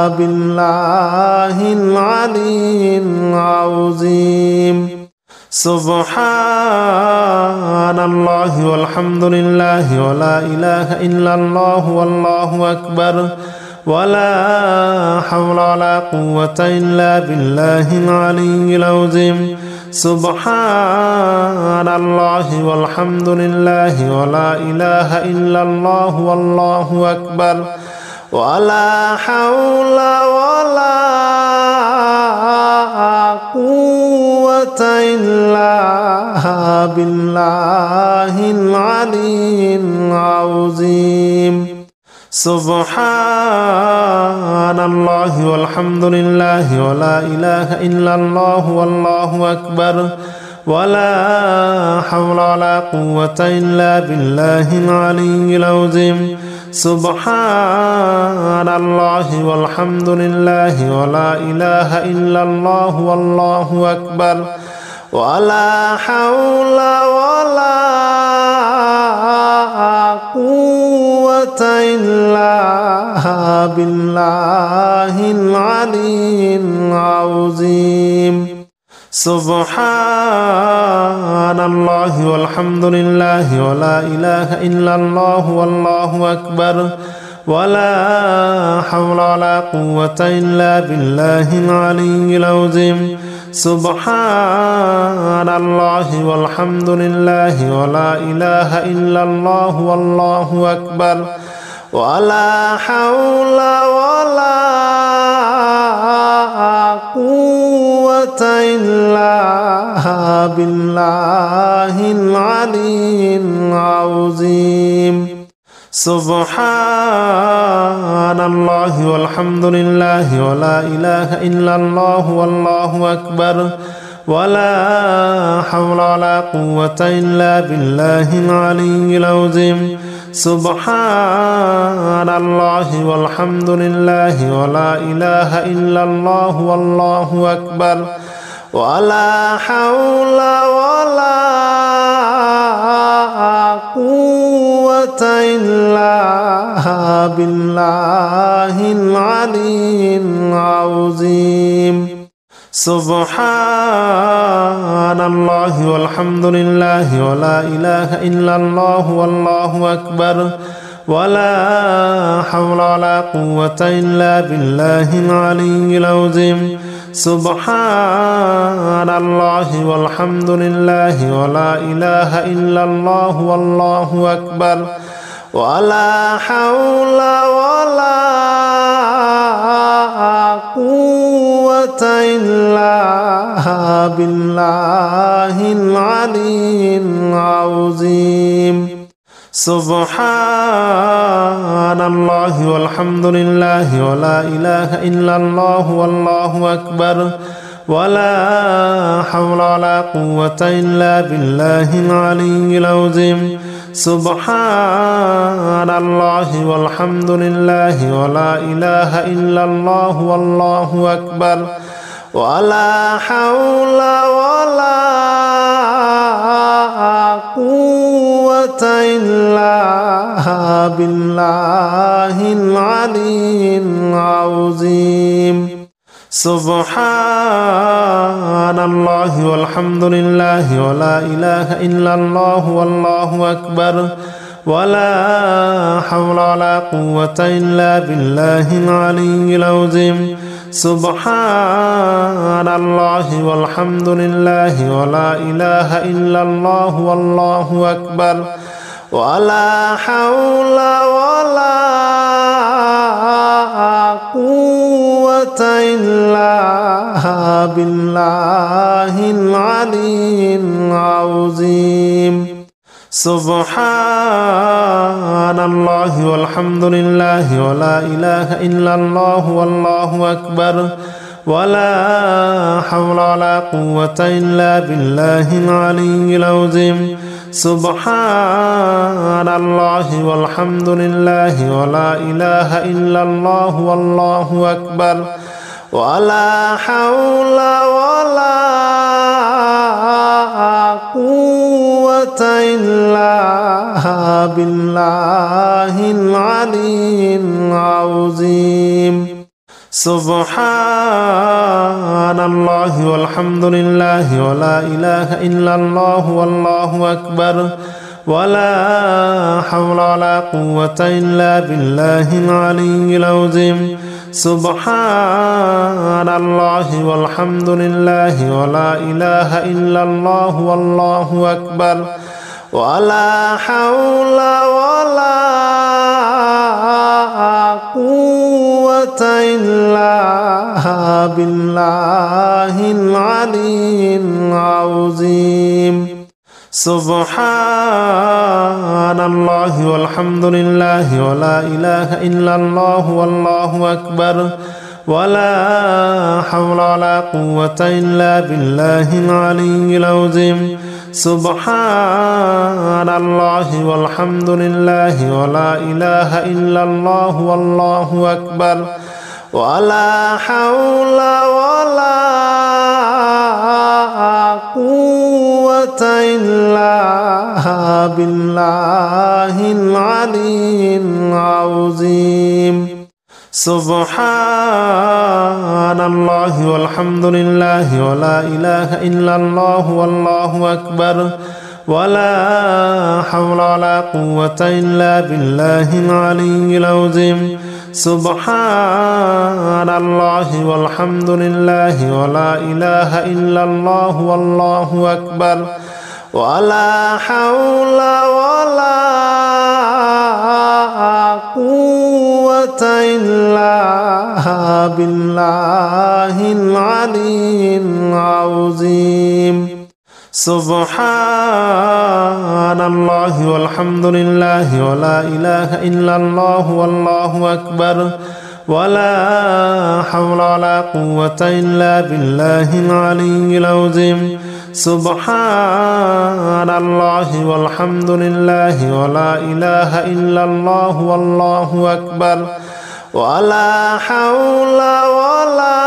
بالله العلي العظيم سبحان الله والحمد لله ولا إله إلا الله والله أكبر ولا حول ولا قوة إلا بالله العلي العظيم سبحان الله والحمد لله ولا إله إلا الله والله أكبر ولا حول ولا قوة إلا بالله العلي العظيم سبحان الله والحمد لله ولا إله إلا الله والله أكبر ولا حول ولا قوة إلا بالله العلي العظيم سبحان الله والحمد لله ولا إله إلا الله والله أكبر ولا حول ولا قوة إلا بالله العلي العظيم سبحان الله والحمد لله ولا إله إلا الله والله أكبر ولا حول ولا قوة إلا بالله العلي العظيم سبحان الله والحمد لله ولا إله إلا الله والله أكبر ولا حول ولا قوة إلا بالله العلي العظيم سبحان الله والحمد لله ولا إله إلا الله والله أكبر ولا حول ولا قوة إلا بالله العلي العظيم سبحان الله والحمد لله ولا إله إلا الله والله أكبر ولا حول ولا قوة إلا بالله العلي العظيم سبحان الله والحمد لله ولا إله إلا الله والله أكبر ولا حول ولا قوة إلا بالله العلي العظيم سبحان الله والحمد لله ولا إله إلا الله والله أكبر ولا حول ولا قوة إلا بالله العلي العظيم سبحان الله والحمد لله ولا إله إلا الله والله أكبر ولا حول ولا قوة إلا بالله العلي العظيم سبحان الله والحمد لله ولا إله إلا الله والله أكبر ولا حول ولا قوة إلا بالله العلي العظيم سبحان الله والحمد لله ولا إله إلا الله والله أكبر ولا حول ولا قوة إلا بالله العلي العظيم سبحان الله والحمد لله ولا إله إلا الله والله أكبر ولا حول ولا قوة إلا بالله العلي العظيم سبحان الله والحمد لله ولا إله إلا الله والله أكبر ولا حول ولا قوة إلا بالله العلي العظيم سبحان الله والحمد لله ولا إله إلا الله والله أكبر ولا حول ولا قوة إلا بالله العلي العظيم سبحان الله والحمد لله ولا إله إلا الله والله أكبر ولا حول ولا قوة إلا بالله العلي العظيم سبحان الله والحمد لله ولا إله إلا الله والله أكبر ولا حول ولا قوة إلا بالله العلي العظيم سبحان الله والحمد لله ولا إله إلا الله والله أكبر ولا حول ولا قوة إلا بالله العلي العظيم سبحان الله والحمد لله ولا إله إلا الله والله أكبر ولا حول ولا قوة إلا بالله العلي العظيم سبحان الله والحمد لله ولا إله إلا الله والله أكبر ولا حول ولا قوة إلا بالله العلي العظيم سبحان الله والحمد لله ولا إله إلا الله والله أكبر ولا حول ولا قوة إلا بالله العلي العظيم سبحان الله والحمد لله ولا إله إلا الله والله أكبر ولا حول ولا قوة إلا بالله العلي العظيم سبحان الله والحمد لله ولا إله إلا الله والله أكبر ولا حول ولا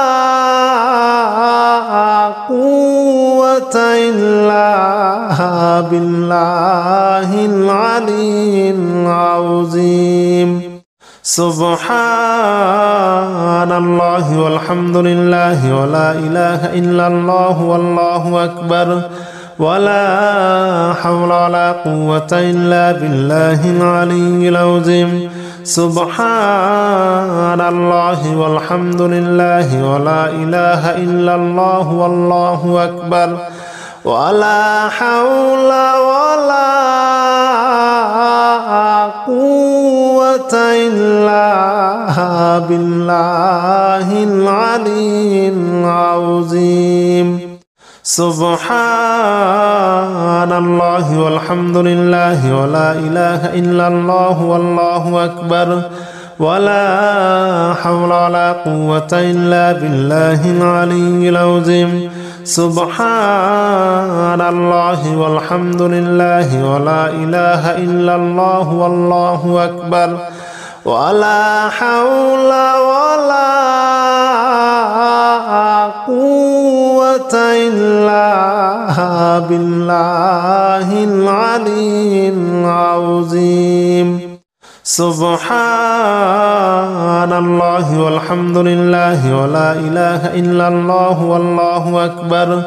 قوة إلا بالله العلي العظيم سبحان الله والحمد لله ولا إله إلا الله والله أكبر ولا حول ولا قوة إلا بالله العلي العظيم سبحان الله والحمد لله ولا إله إلا الله والله أكبر ولا حول ولا قوة إلا بالله العلي العظيم سبحان الله والحمد لله ولا إله إلا الله والله أكبر ولا حول ولا قوة إلا بالله العلي العظيم سبحان الله والحمد لله ولا إله إلا الله والله أكبر ولا حول ولا قوة إلا بالله العلي العظيم سبحان الله والحمد لله ولا إله إلا الله والله أكبر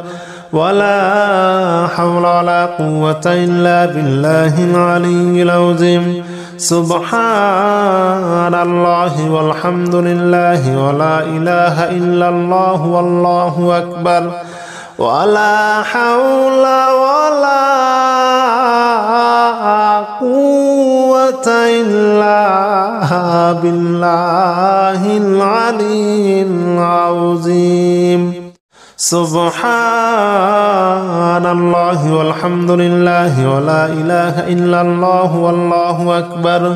ولا حول ولا قوة إلا بالله العلي العظيم سبحان الله والحمد لله ولا إله إلا الله والله أكبر ولا حول ولا قوة إلا بالله العلي العظيم سبحان الله والحمد لله ولا إله إلا الله والله أكبر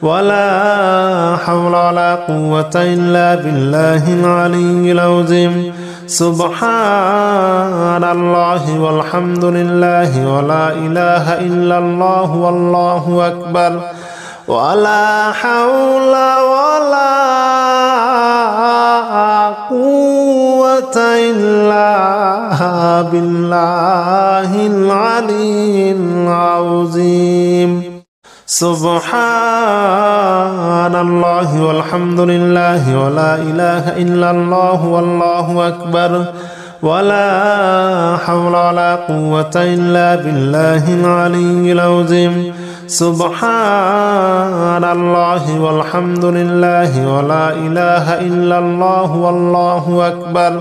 ولا حول ولا قوة إلا بالله العلي العظيم سبحان الله والحمد لله ولا إله إلا الله والله أكبر ولا حول ولا قوة إلا بالله العلي العظيم سبحان الله والحمد لله ولا إله إلا الله والله أكبر ولا حول ولا قوة إلا بالله العلي العظيم سبحان الله والحمد لله ولا إله إلا الله والله أكبر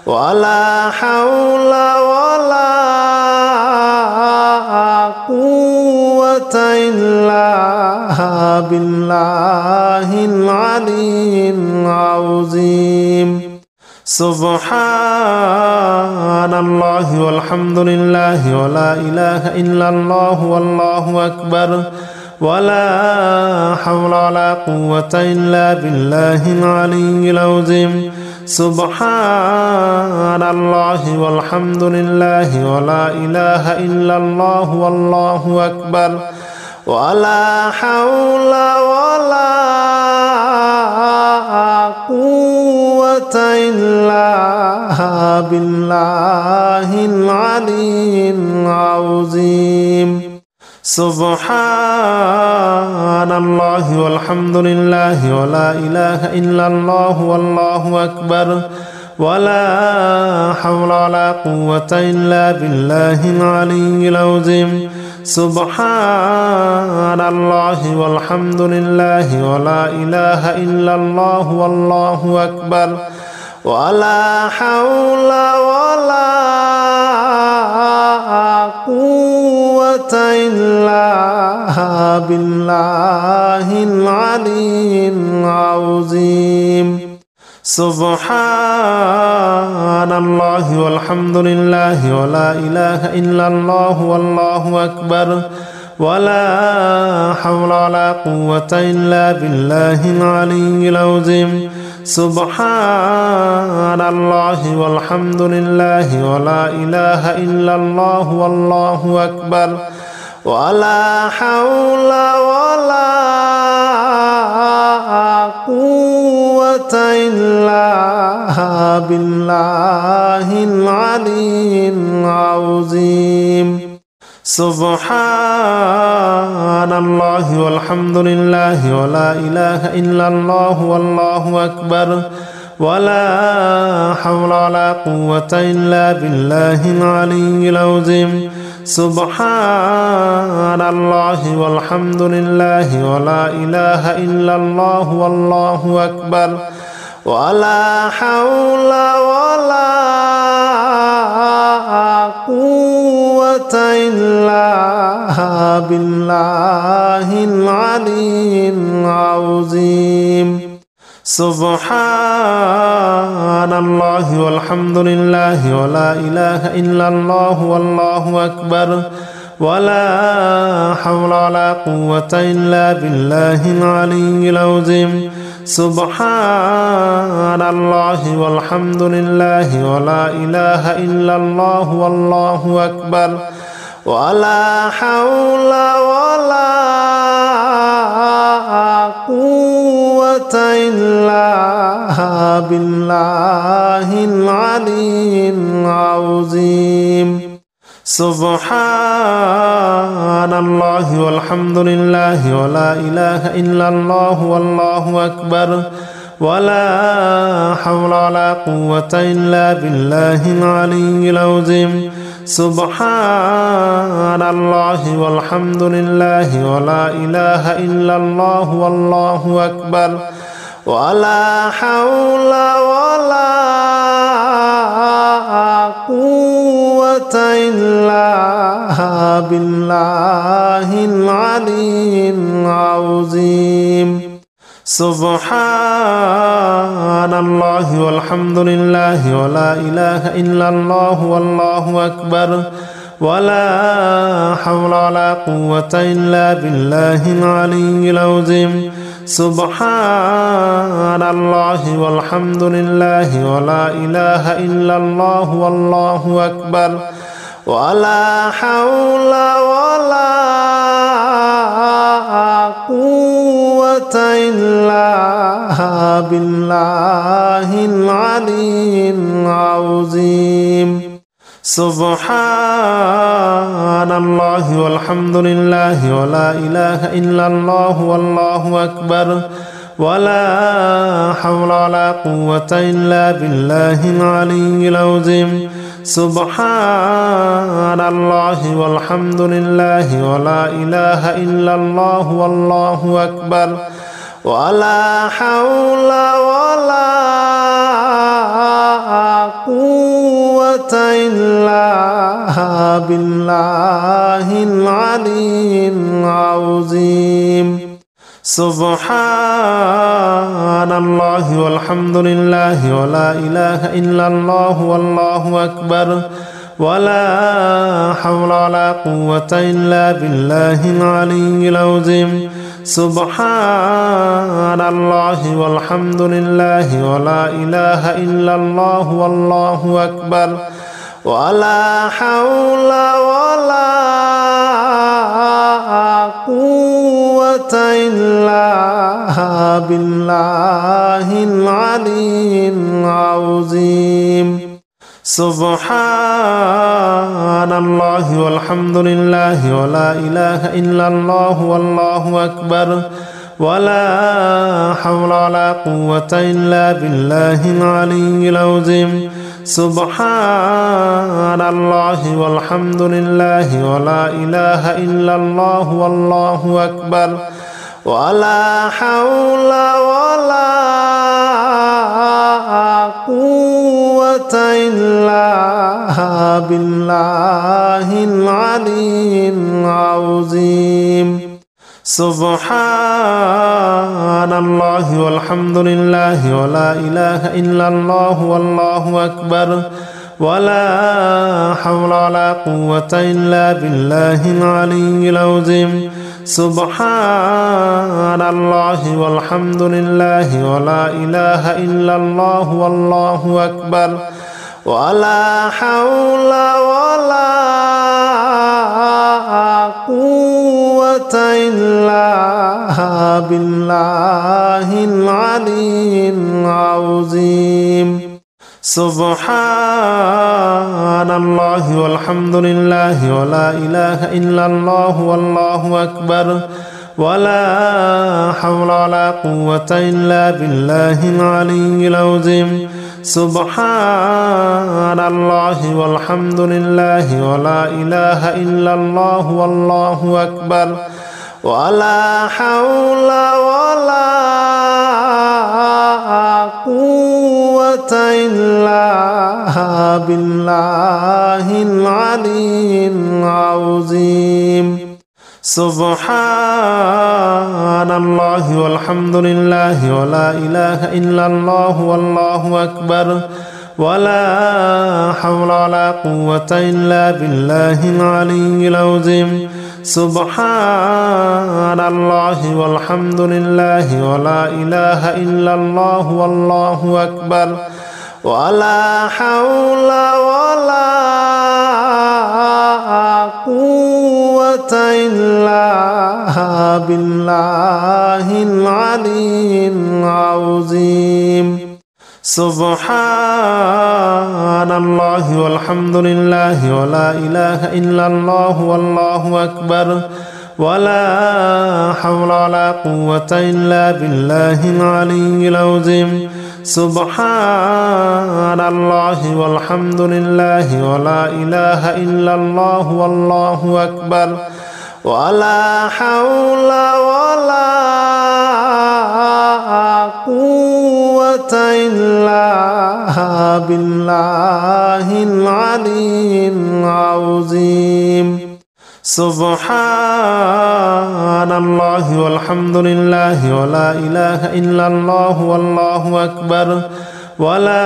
ولا حول ولا قوة إلا بالله العلي العظيم سبحان الله والحمد لله ولا إله إلا الله والله أكبر ولا حول ولا قوة إلا بالله العلي العظيم سبحان الله والحمد لله ولا إله إلا الله والله أكبر ولا حول ولا قوة إلا بالله العلي العظيم سبحان الله والحمد لله ولا إله إلا الله والله أكبر ولا حول ولا قوة إلا بالله العلي العظيم سبحان الله والحمد لله ولا إله إلا الله والله أكبر ولا حول ولا قوة إلا بالله العلي العظيم سبحان الله والحمد لله ولا إله إلا الله والله أكبر ولا حول ولا قوة إلا بالله العلي العظيم سبحان الله والحمد لله ولا إله إلا الله والله أكبر ولا حول ولا قوة إلا بالله العلي العظيم سبحان الله والحمد لله ولا إله إلا الله والله أكبر ولا حول ولا قوة إلا بالله العلي العظيم سبحان الله والحمد لله ولا إله إلا الله والله أكبر ولا حول ولا قوة إلا بالله العلي العظيم سبحان الله والحمد لله ولا إله إلا الله والله أكبر ولا حول ولا قوة إلا بالله العلي العظيم سبحان الله والحمد لله ولا إله إلا الله والله أكبر ولا حول ولا قوة إلا بالله العلي العظيم سبحان الله والحمد لله ولا إله إلا الله والله أكبر ولا حول ولا قوة إلا بالله العلي العظيم سبحان الله والحمد لله ولا إله إلا الله والله أكبر ولا حول ولا قوة إلا بالله العلي العظيم سبحان الله والحمد لله ولا إله إلا الله والله أكبر ولا حول ولا قوة إلا بالله العلي العظيم سبحان الله والحمد لله ولا إله إلا الله والله أكبر ولا حول ولا قوة إلا بالله العلي العظيم سبحان الله والحمد لله ولا إله إلا الله والله أكبر ولا حول ولا قوة إلا بالله العلي العظيم سبحان الله والحمد لله ولا إله إلا الله والله أكبر ولا حول ولا قوة إلا بالله العلي العظيم سبحان الله والحمد لله ولا إله إلا الله والله أكبر ولا حول ولا قوة إلا بالله العلي العظيم سبحان الله والحمد لله ولا إله إلا الله والله أكبر ولا حول ولا قوة إلا بالله العلي العظيم سبحان الله والحمد لله ولا إله إلا الله والله أكبر ولا حول ولا قوة إلا بالله العلي العظيم سبحان الله والحمد لله ولا إله إلا الله والله أكبر ولا حول ولا قوة إلا بالله العلي العظيم سبحان الله والحمد لله ولا إله إلا الله والله أكبر ولا حول ولا قوة إلا بالله العلي العظيم سبحان الله والحمد لله ولا إله إلا الله والله أكبر ولا حول ولا قوة إلا بالله العلي العظيم سبحان الله والحمد لله ولا إله إلا الله والله أكبر ولا حول ولا قوة إلا بالله العلي العظيم سبحان الله والحمد لله ولا إله إلا الله والله أكبر ولا حول ولا قوة إلا بالله العلي العظيم سبحان الله والحمد لله ولا إله إلا الله والله أكبر ولا حول ولا قوة إلا بالله العلي العظيم سبحان الله والحمد لله ولا إله إلا الله والله أكبر ولا حول ولا قوة إلا بالله العلي العظيم سبحان الله والحمد لله ولا إله إلا الله والله أكبر ولا حول ولا قوة إلا بالله العلي العظيم سبحان الله والحمد لله ولا إله إلا الله والله أكبر ولا حول ولا قوة إلا بالله العلي العظيم سبحان الله والحمد لله ولا إله إلا الله والله أكبر ولا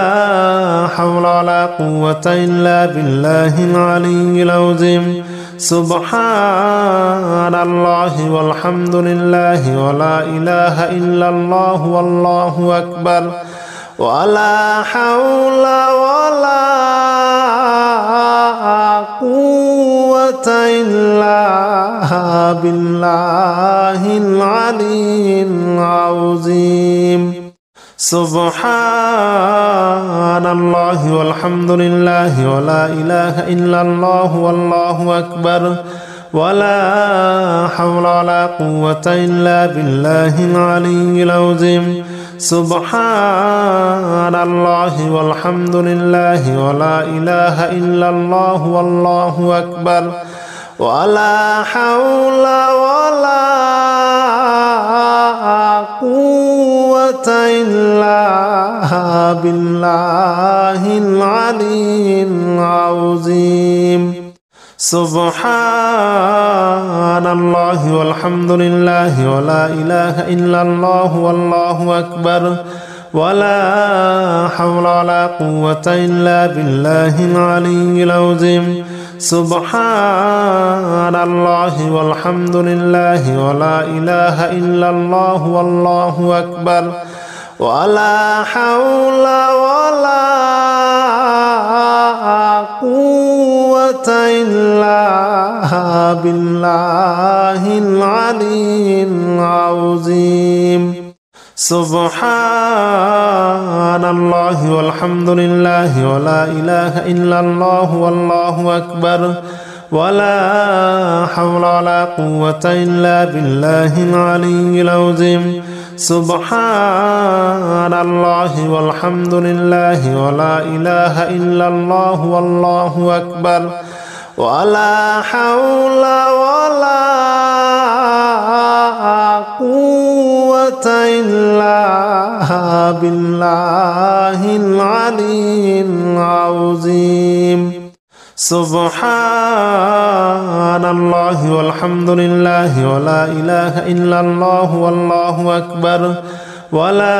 حول ولا قوة إلا بالله العلي العظيم سبحان الله والحمد لله ولا إله إلا الله والله أكبر ولا حول ولا قوة إلا بالله العلي العظيم سبحان الله والحمد لله ولا إله إلا الله والله أكبر ولا حول ولا قوة إلا بالله العلي العظيم سبحان الله والحمد لله ولا إله إلا الله والله أكبر ولا حول ولا قوة إلا بالله العلي العظيم سبحان الله والحمد لله ولا إله إلا الله والله أكبر ولا حول ولا قوة إلا بالله العلي العظيم سبحان الله والحمد لله ولا إله إلا الله والله أكبر ولا حول ولا قوة إلا بالله العلي العظيم سبحان الله والحمد لله ولا إله إلا الله والله أكبر ولا حول ولا قوة إلا بالله العلي العظيم سبحان الله والحمد لله ولا إله إلا الله والله أكبر ولا حول ولا قوة إلا بالله العلي العظيم سبحان الله والحمد لله ولا إله إلا الله والله أكبر ولا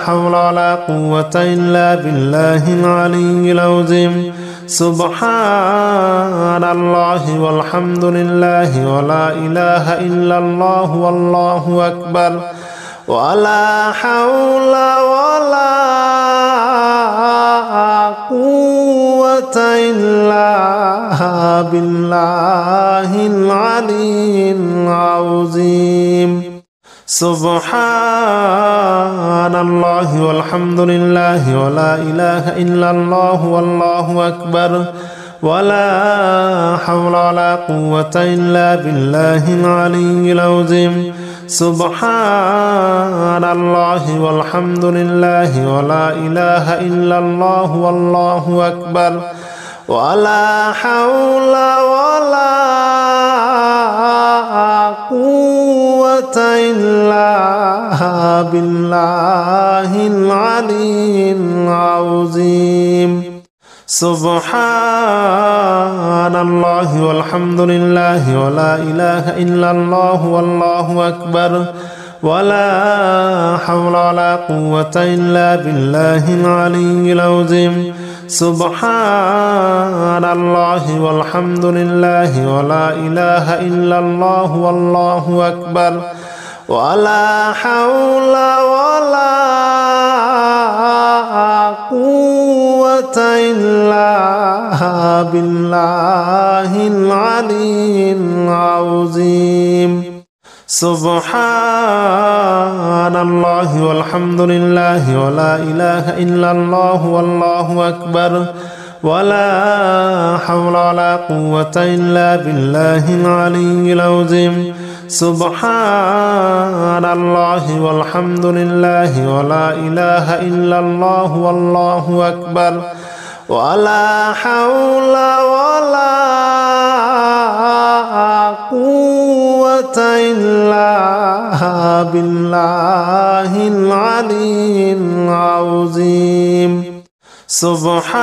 حول ولا قوة إلا بالله العلي العظيم سبحان الله والحمد لله ولا إله إلا الله والله أكبر ولا حول ولا قوة إلا بالله العلي العظيم سبحان الله والحمد لله ولا إله إلا الله والله أكبر ولا حول ولا قوة إلا بالله العلي العظيم سبحان الله والحمد لله ولا إله إلا الله والله أكبر ولا حول ولا قوة إلا بالله العلي العظيم سبحان الله والحمد لله ولا إله إلا الله والله أكبر ولا حول ولا قوة إلا بالله العلي العظيم سبحان الله والحمد لله ولا إله إلا الله والله أكبر ولا حول ولا قوة إلا بالله العلي العظيم سبحان الله والحمد لله ولا إله إلا الله والله أكبر ولا حول ولا قوة إلا بالله العلي العظيم سبحان الله والحمد لله ولا إله إلا الله والله أكبر ولا حول ولا قوة إلا بالله العلي العظيم سبحان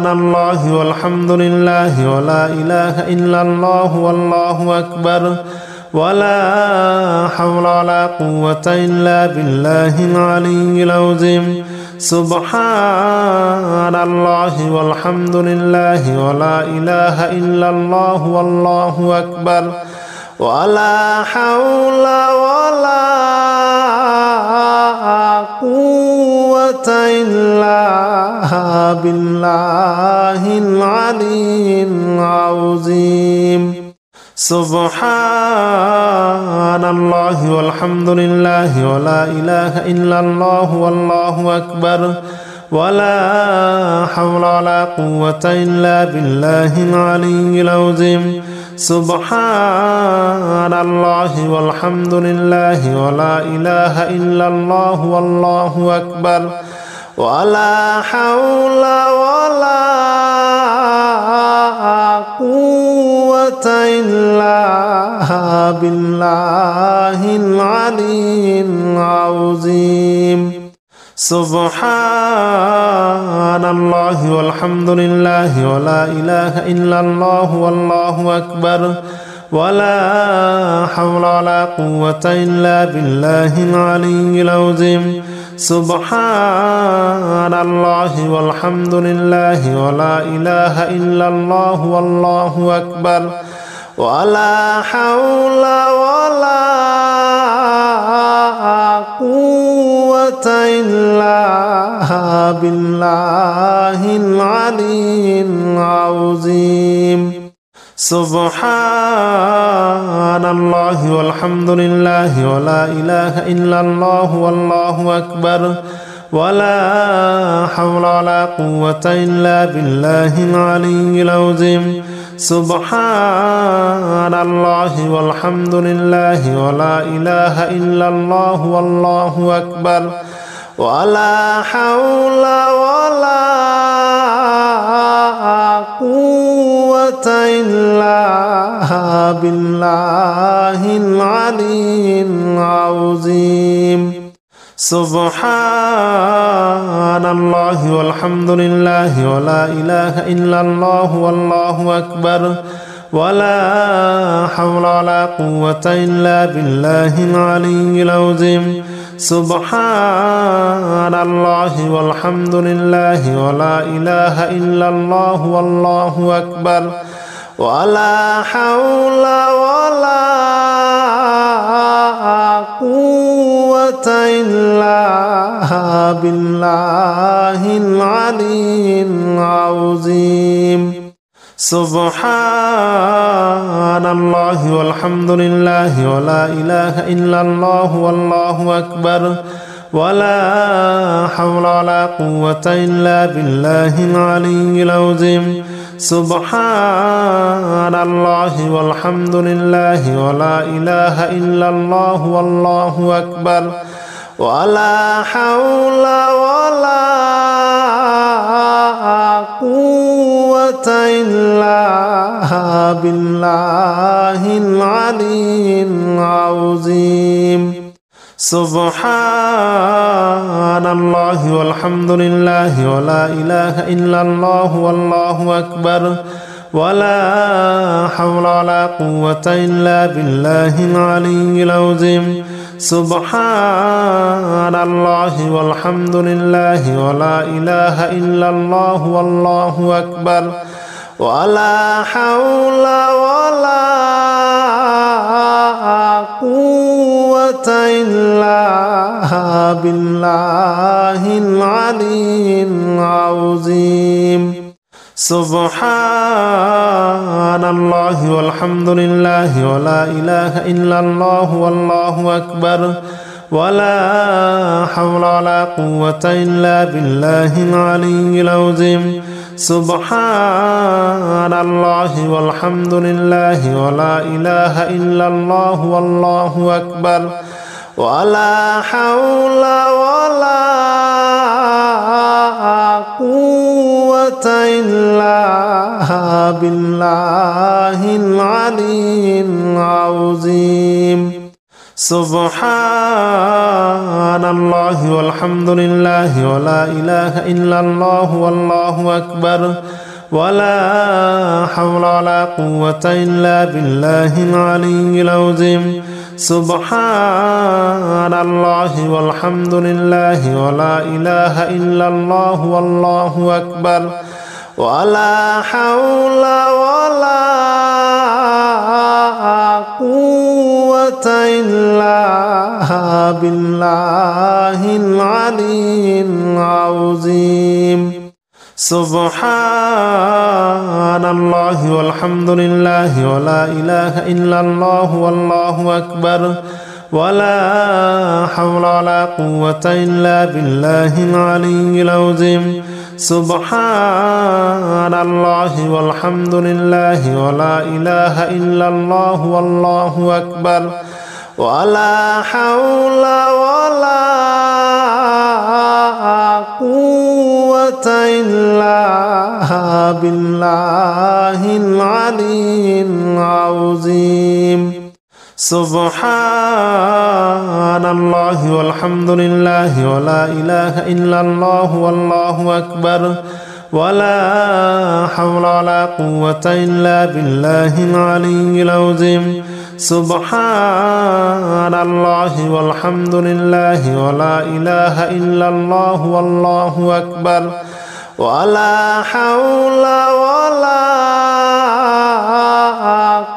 الله والحمد لله ولا إله إلا الله والله أكبر ولا حول ولا قوة إلا بالله العلي العظيم سبحان الله والحمد لله ولا إله إلا الله والله أكبر ولا حول ولا قوة إلا بالله العلي العظيم سبحان الله والحمد لله ولا إله إلا الله والله أكبر ولا حول ولا قوة إلا بالله العلي العظيم سبحان الله والحمد لله ولا إله إلا الله والله أكبر ولا حول ولا قوة إلا بالله العلي العظيم سبحان الله والحمد لله ولا إله إلا الله والله أكبر ولا حول ولا قوة إلا بالله العلي العظيم سبحان الله والحمد لله ولا إله إلا الله والله أكبر ولا حول ولا قوة إلا بالله العلي العظيم سبحان الله والحمد لله ولا إله إلا الله والله أكبر ولا حول ولا قوة إلا بالله العلي العظيم سبحان الله والحمد لله ولا إله إلا الله والله أكبر ولا حول ولا قوة إلا بالله العلي العظيم سبحان الله والحمد لله ولا إله إلا الله والله أكبر ولا حول ولا قوة إلا بالله العلي العظيم سبحان الله والحمد لله ولا إله إلا الله والله أكبر ولا حول ولا قوة إلا بالله العلي العظيم سبحان الله والحمد لله ولا إله إلا الله والله أكبر ولا حول ولا قوة إلا بالله العلي العظيم سبحان الله والحمد لله ولا إله إلا الله والله أكبر ولا حول ولا قوة إلا بالله العلي العظيم سبحان الله والحمد لله ولا إله إلا الله والله أكبر ولا حول ولا قوة إلا بالله العلي العظيم سبحان الله والحمد لله ولا إله إلا الله والله أكبر ولا حول ولا قوة إلا بالله العلي العظيم سبحان الله والحمد لله ولا إله إلا الله والله أكبر ولا حول ولا قوة إلا بالله العلي العظيم سبحان الله والحمد لله ولا إله إلا الله والله أكبر ولا حول ولا قوة إلا بالله العلي العظيم سبحان الله والحمد لله ولا إله إلا الله والله أكبر ولا حول ولا قوة إلا بالله العلي العظيم سبحان الله والحمد لله ولا إله إلا الله والله أكبر ولا حول ولا قوة إلا بالله العلي العظيم سبحان الله والحمد لله ولا إله إلا الله والله أكبر ولا حول ولا قوة إلا بالله العلي العظيم سبحان الله والحمد لله ولا إله إلا الله والله أكبر ولا حول ولا قوة إلا بالله العلي العظيم سبحان الله والحمد لله ولا إله إلا الله والله أكبر ولا حول ولا قوة إلا بالله العلي العظيم سبحان الله والحمد لله ولا إله إلا الله والله أكبر ولا حول ولا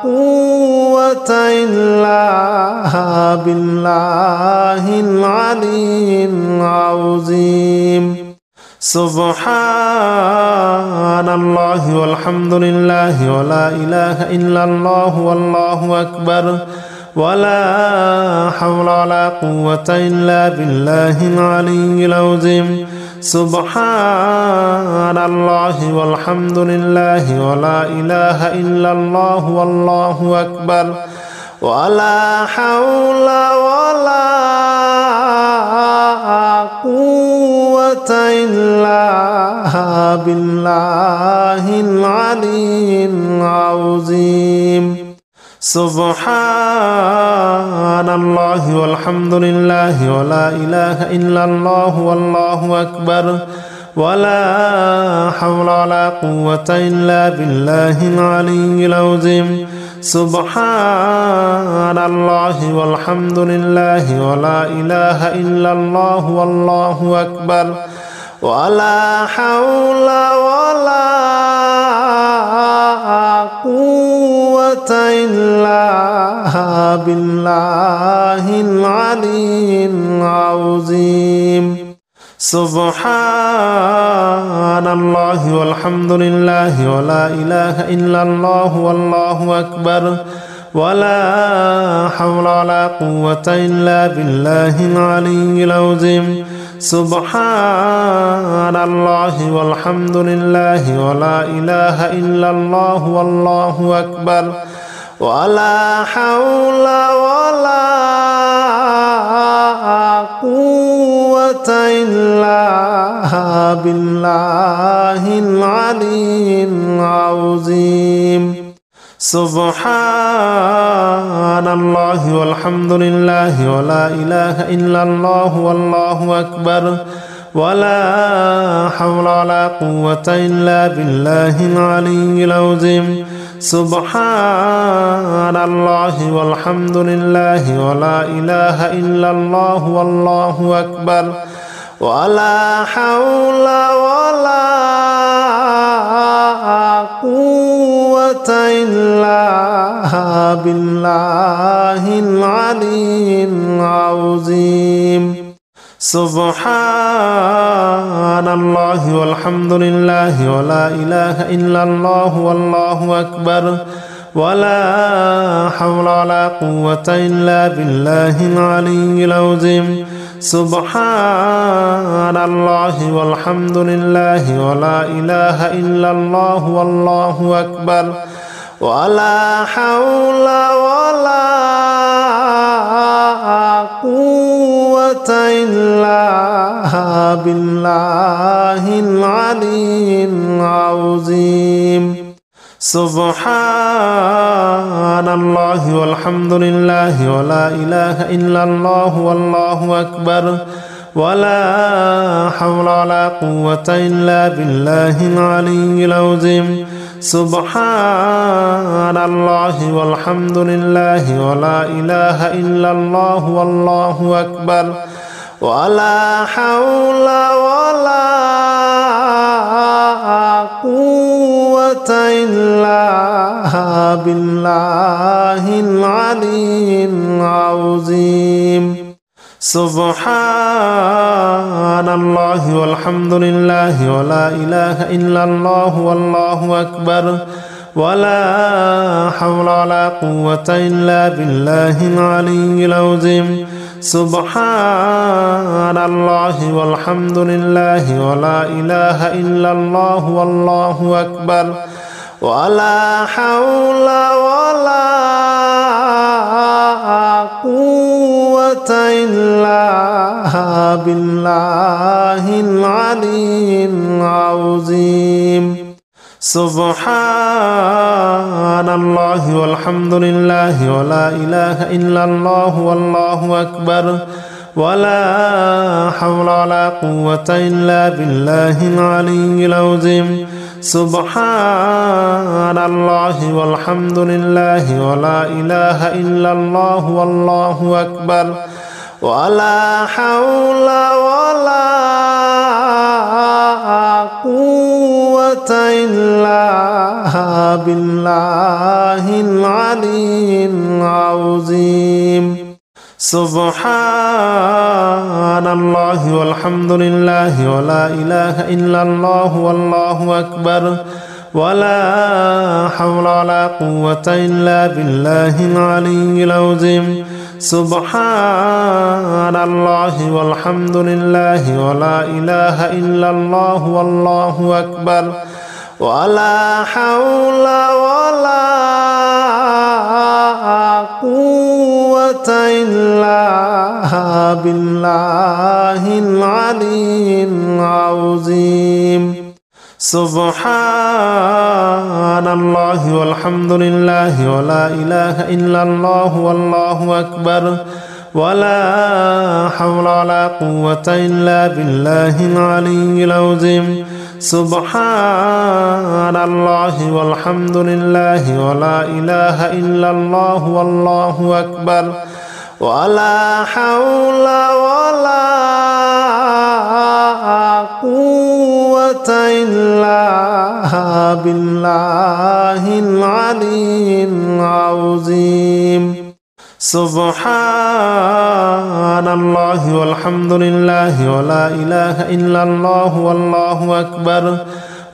قوة إلا بالله العلي العظيم سبحان الله والحمد لله ولا إله إلا الله والله أكبر ولا حول ولا قوة إلا بالله العلي العظيم سبحان الله والحمد لله ولا إله إلا الله والله أكبر ولا حول ولا قوة إلا بالله العلي العظيم سبحان الله والحمد لله ولا إله إلا الله والله أكبر ولا حول ولا قوة إلا بالله العلي العظيم سبحان الله والحمد لله ولا إله إلا الله والله أكبر ولا حول ولا قوة إلا بالله العلي العظيم سبحان الله والحمد لله ولا إله إلا الله والله أكبر ولا حول ولا قوة إلا بالله العلي العظيم سبحان الله والحمد لله ولا إله إلا الله والله أكبر ولا حول ولا قوة إلا بالله العلي العظيم سبحان الله والحمد لله ولا إله إلا الله والله أكبر ولا حول ولا قوة إلا بالله العلي العظيم سبحان الله والحمد لله ولا إله إلا الله والله أكبر ولا حول ولا قوة إلا بالله العلي العظيم سبحان الله والحمد لله ولا إله إلا الله والله أكبر ولا حول ولا قوة إلا بالله العلي العظيم سبحان الله والحمد لله ولا إله إلا الله والله أكبر ولا حول ولا قوة إلا بالله العلي العظيم سبحان الله والحمد لله ولا إله إلا الله والله أكبر ولا حول ولا قوة إلا بالله العلي العظيم سبحان الله والحمد لله ولا إله إلا الله والله أكبر ولا حول ولا قوة إلا بالله العلي العظيم سبحان الله والحمد لله ولا إله إلا الله والله أكبر ولا حول ولا قوة إلا بالله العلي العظيم سبحان الله والحمد لله ولا إله إلا الله والله أكبر ولا حول ولا قوة إلا بالله العلي العظيم سبحان الله والحمد لله ولا إله إلا الله والله أكبر ولا حول ولا قوة إلا بالله العلي العظيم سبحان الله والحمد لله ولا إله إلا الله والله أكبر ولا حول ولا قوة إلا بالله العلي العظيم سبحان الله والحمد لله ولا إله إلا الله والله أكبر ولا حول ولا قوة إلا بالله العلي العظيم سبحان الله والحمد لله ولا إله إلا الله والله أكبر ولا حول ولا قوة إلا بالله العلي العظيم سبحان الله والحمد لله ولا إله إلا الله والله أكبر ولا حول ولا قوة إلا بالله العلي العظيم سبحان الله والحمد لله ولا إله إلا الله والله أكبر ولا حول ولا قوة إلا بالله العلي العظيم سبحان الله والحمد لله ولا إله إلا الله والله أكبر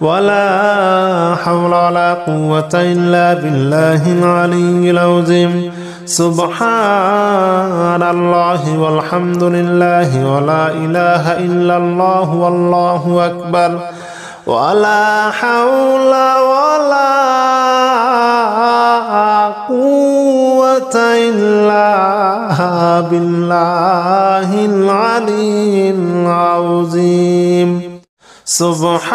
ولا حول ولا قوة إلا بالله العلي العظيم سبحان الله والحمد لله ولا إله إلا الله والله أكبر ولا حول ولا قوة إلا بالله العلي العظيم سبحان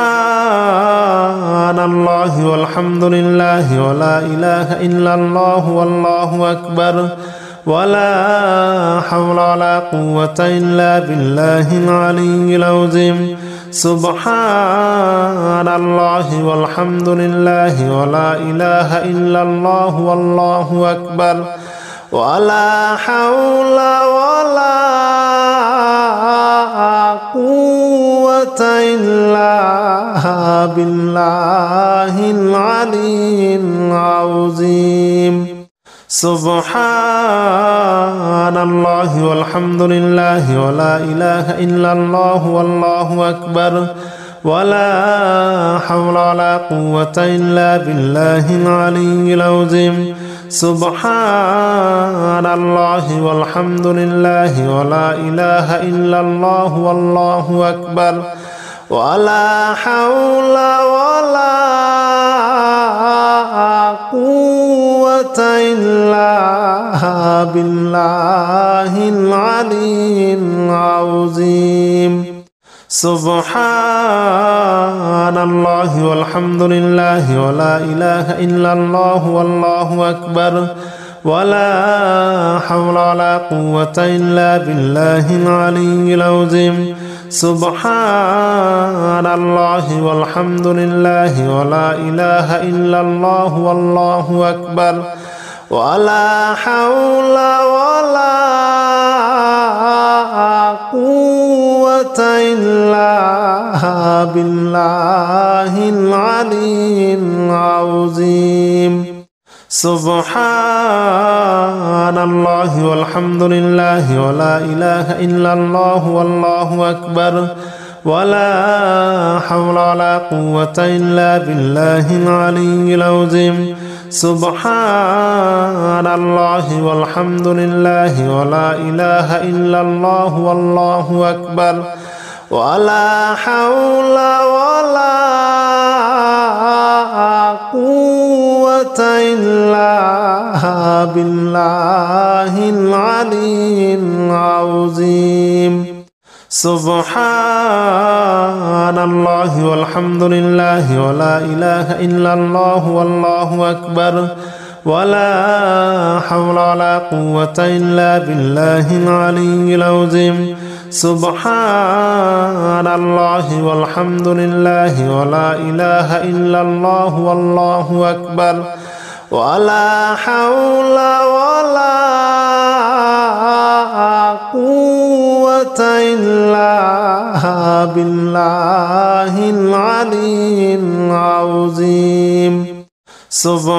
الله والحمد لله ولا إله إلا الله والله أكبر ولا حول ولا قوة إلا بالله العلي العظيم سبحان الله والحمد لله ولا إله إلا الله والله أكبر ولا حول ولا قوة إلا بالله العلي العظيم سبحان الله والحمد لله ولا إله إلا الله والله أكبر ولا حول ولا قوة إلا بالله العلي العظيم سبحان الله والحمد لله ولا إله إلا الله والله أكبر ولا حول ولا قوة إلا بالله العلي العظيم سبحان الله والحمد لله ولا إله إلا الله والله أكبر ولا حول ولا قوة إلا بالله العلي العظيم سبحان الله والحمد لله ولا إله إلا الله والله أكبر ولا حول ولا قوة إلا بالله العلي العظيم سبحان الله والحمد لله ولا إله إلا الله والله أكبر ولا حول ولا قوة إلا بالله العلي العظيم سبحان الله والحمد لله ولا إله إلا الله والله أكبر ولا حول ولا قوة إلا بالله العلي العظيم سبحان الله والحمد لله ولا إله إلا الله والله أكبر ولا حول ولا قوة إلا بالله العلي العظيم سبحان الله والحمد لله ولا إله إلا الله والله أكبر ولا حول ولا قوة إلا بالله العلي العظيم سبحان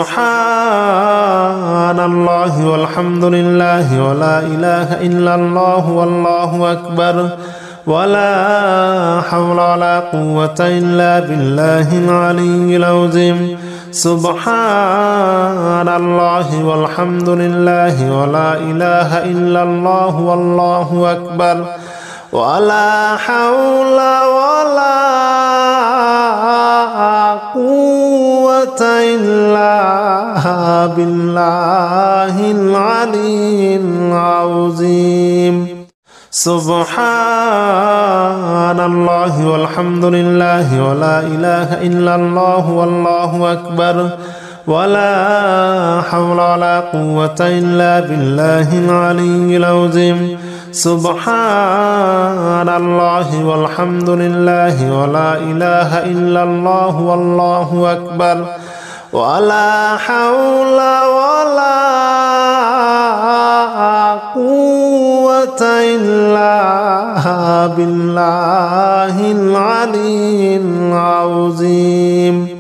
الله والحمد لله ولا إله إلا الله والله أكبر ولا حول ولا قوة إلا بالله العلي العظيم سبحان الله والحمد لله ولا إله إلا الله والله أكبر ولا حول ولا قوة إلا بالله العلي العظيم سبحان الله والحمد لله ولا إله إلا الله والله أكبر ولا حول ولا قوة إلا بالله العلي العظيم سبحان الله والحمد لله ولا إله إلا الله والله أكبر ولا حول ولا قوة إلا بالله العلي العظيم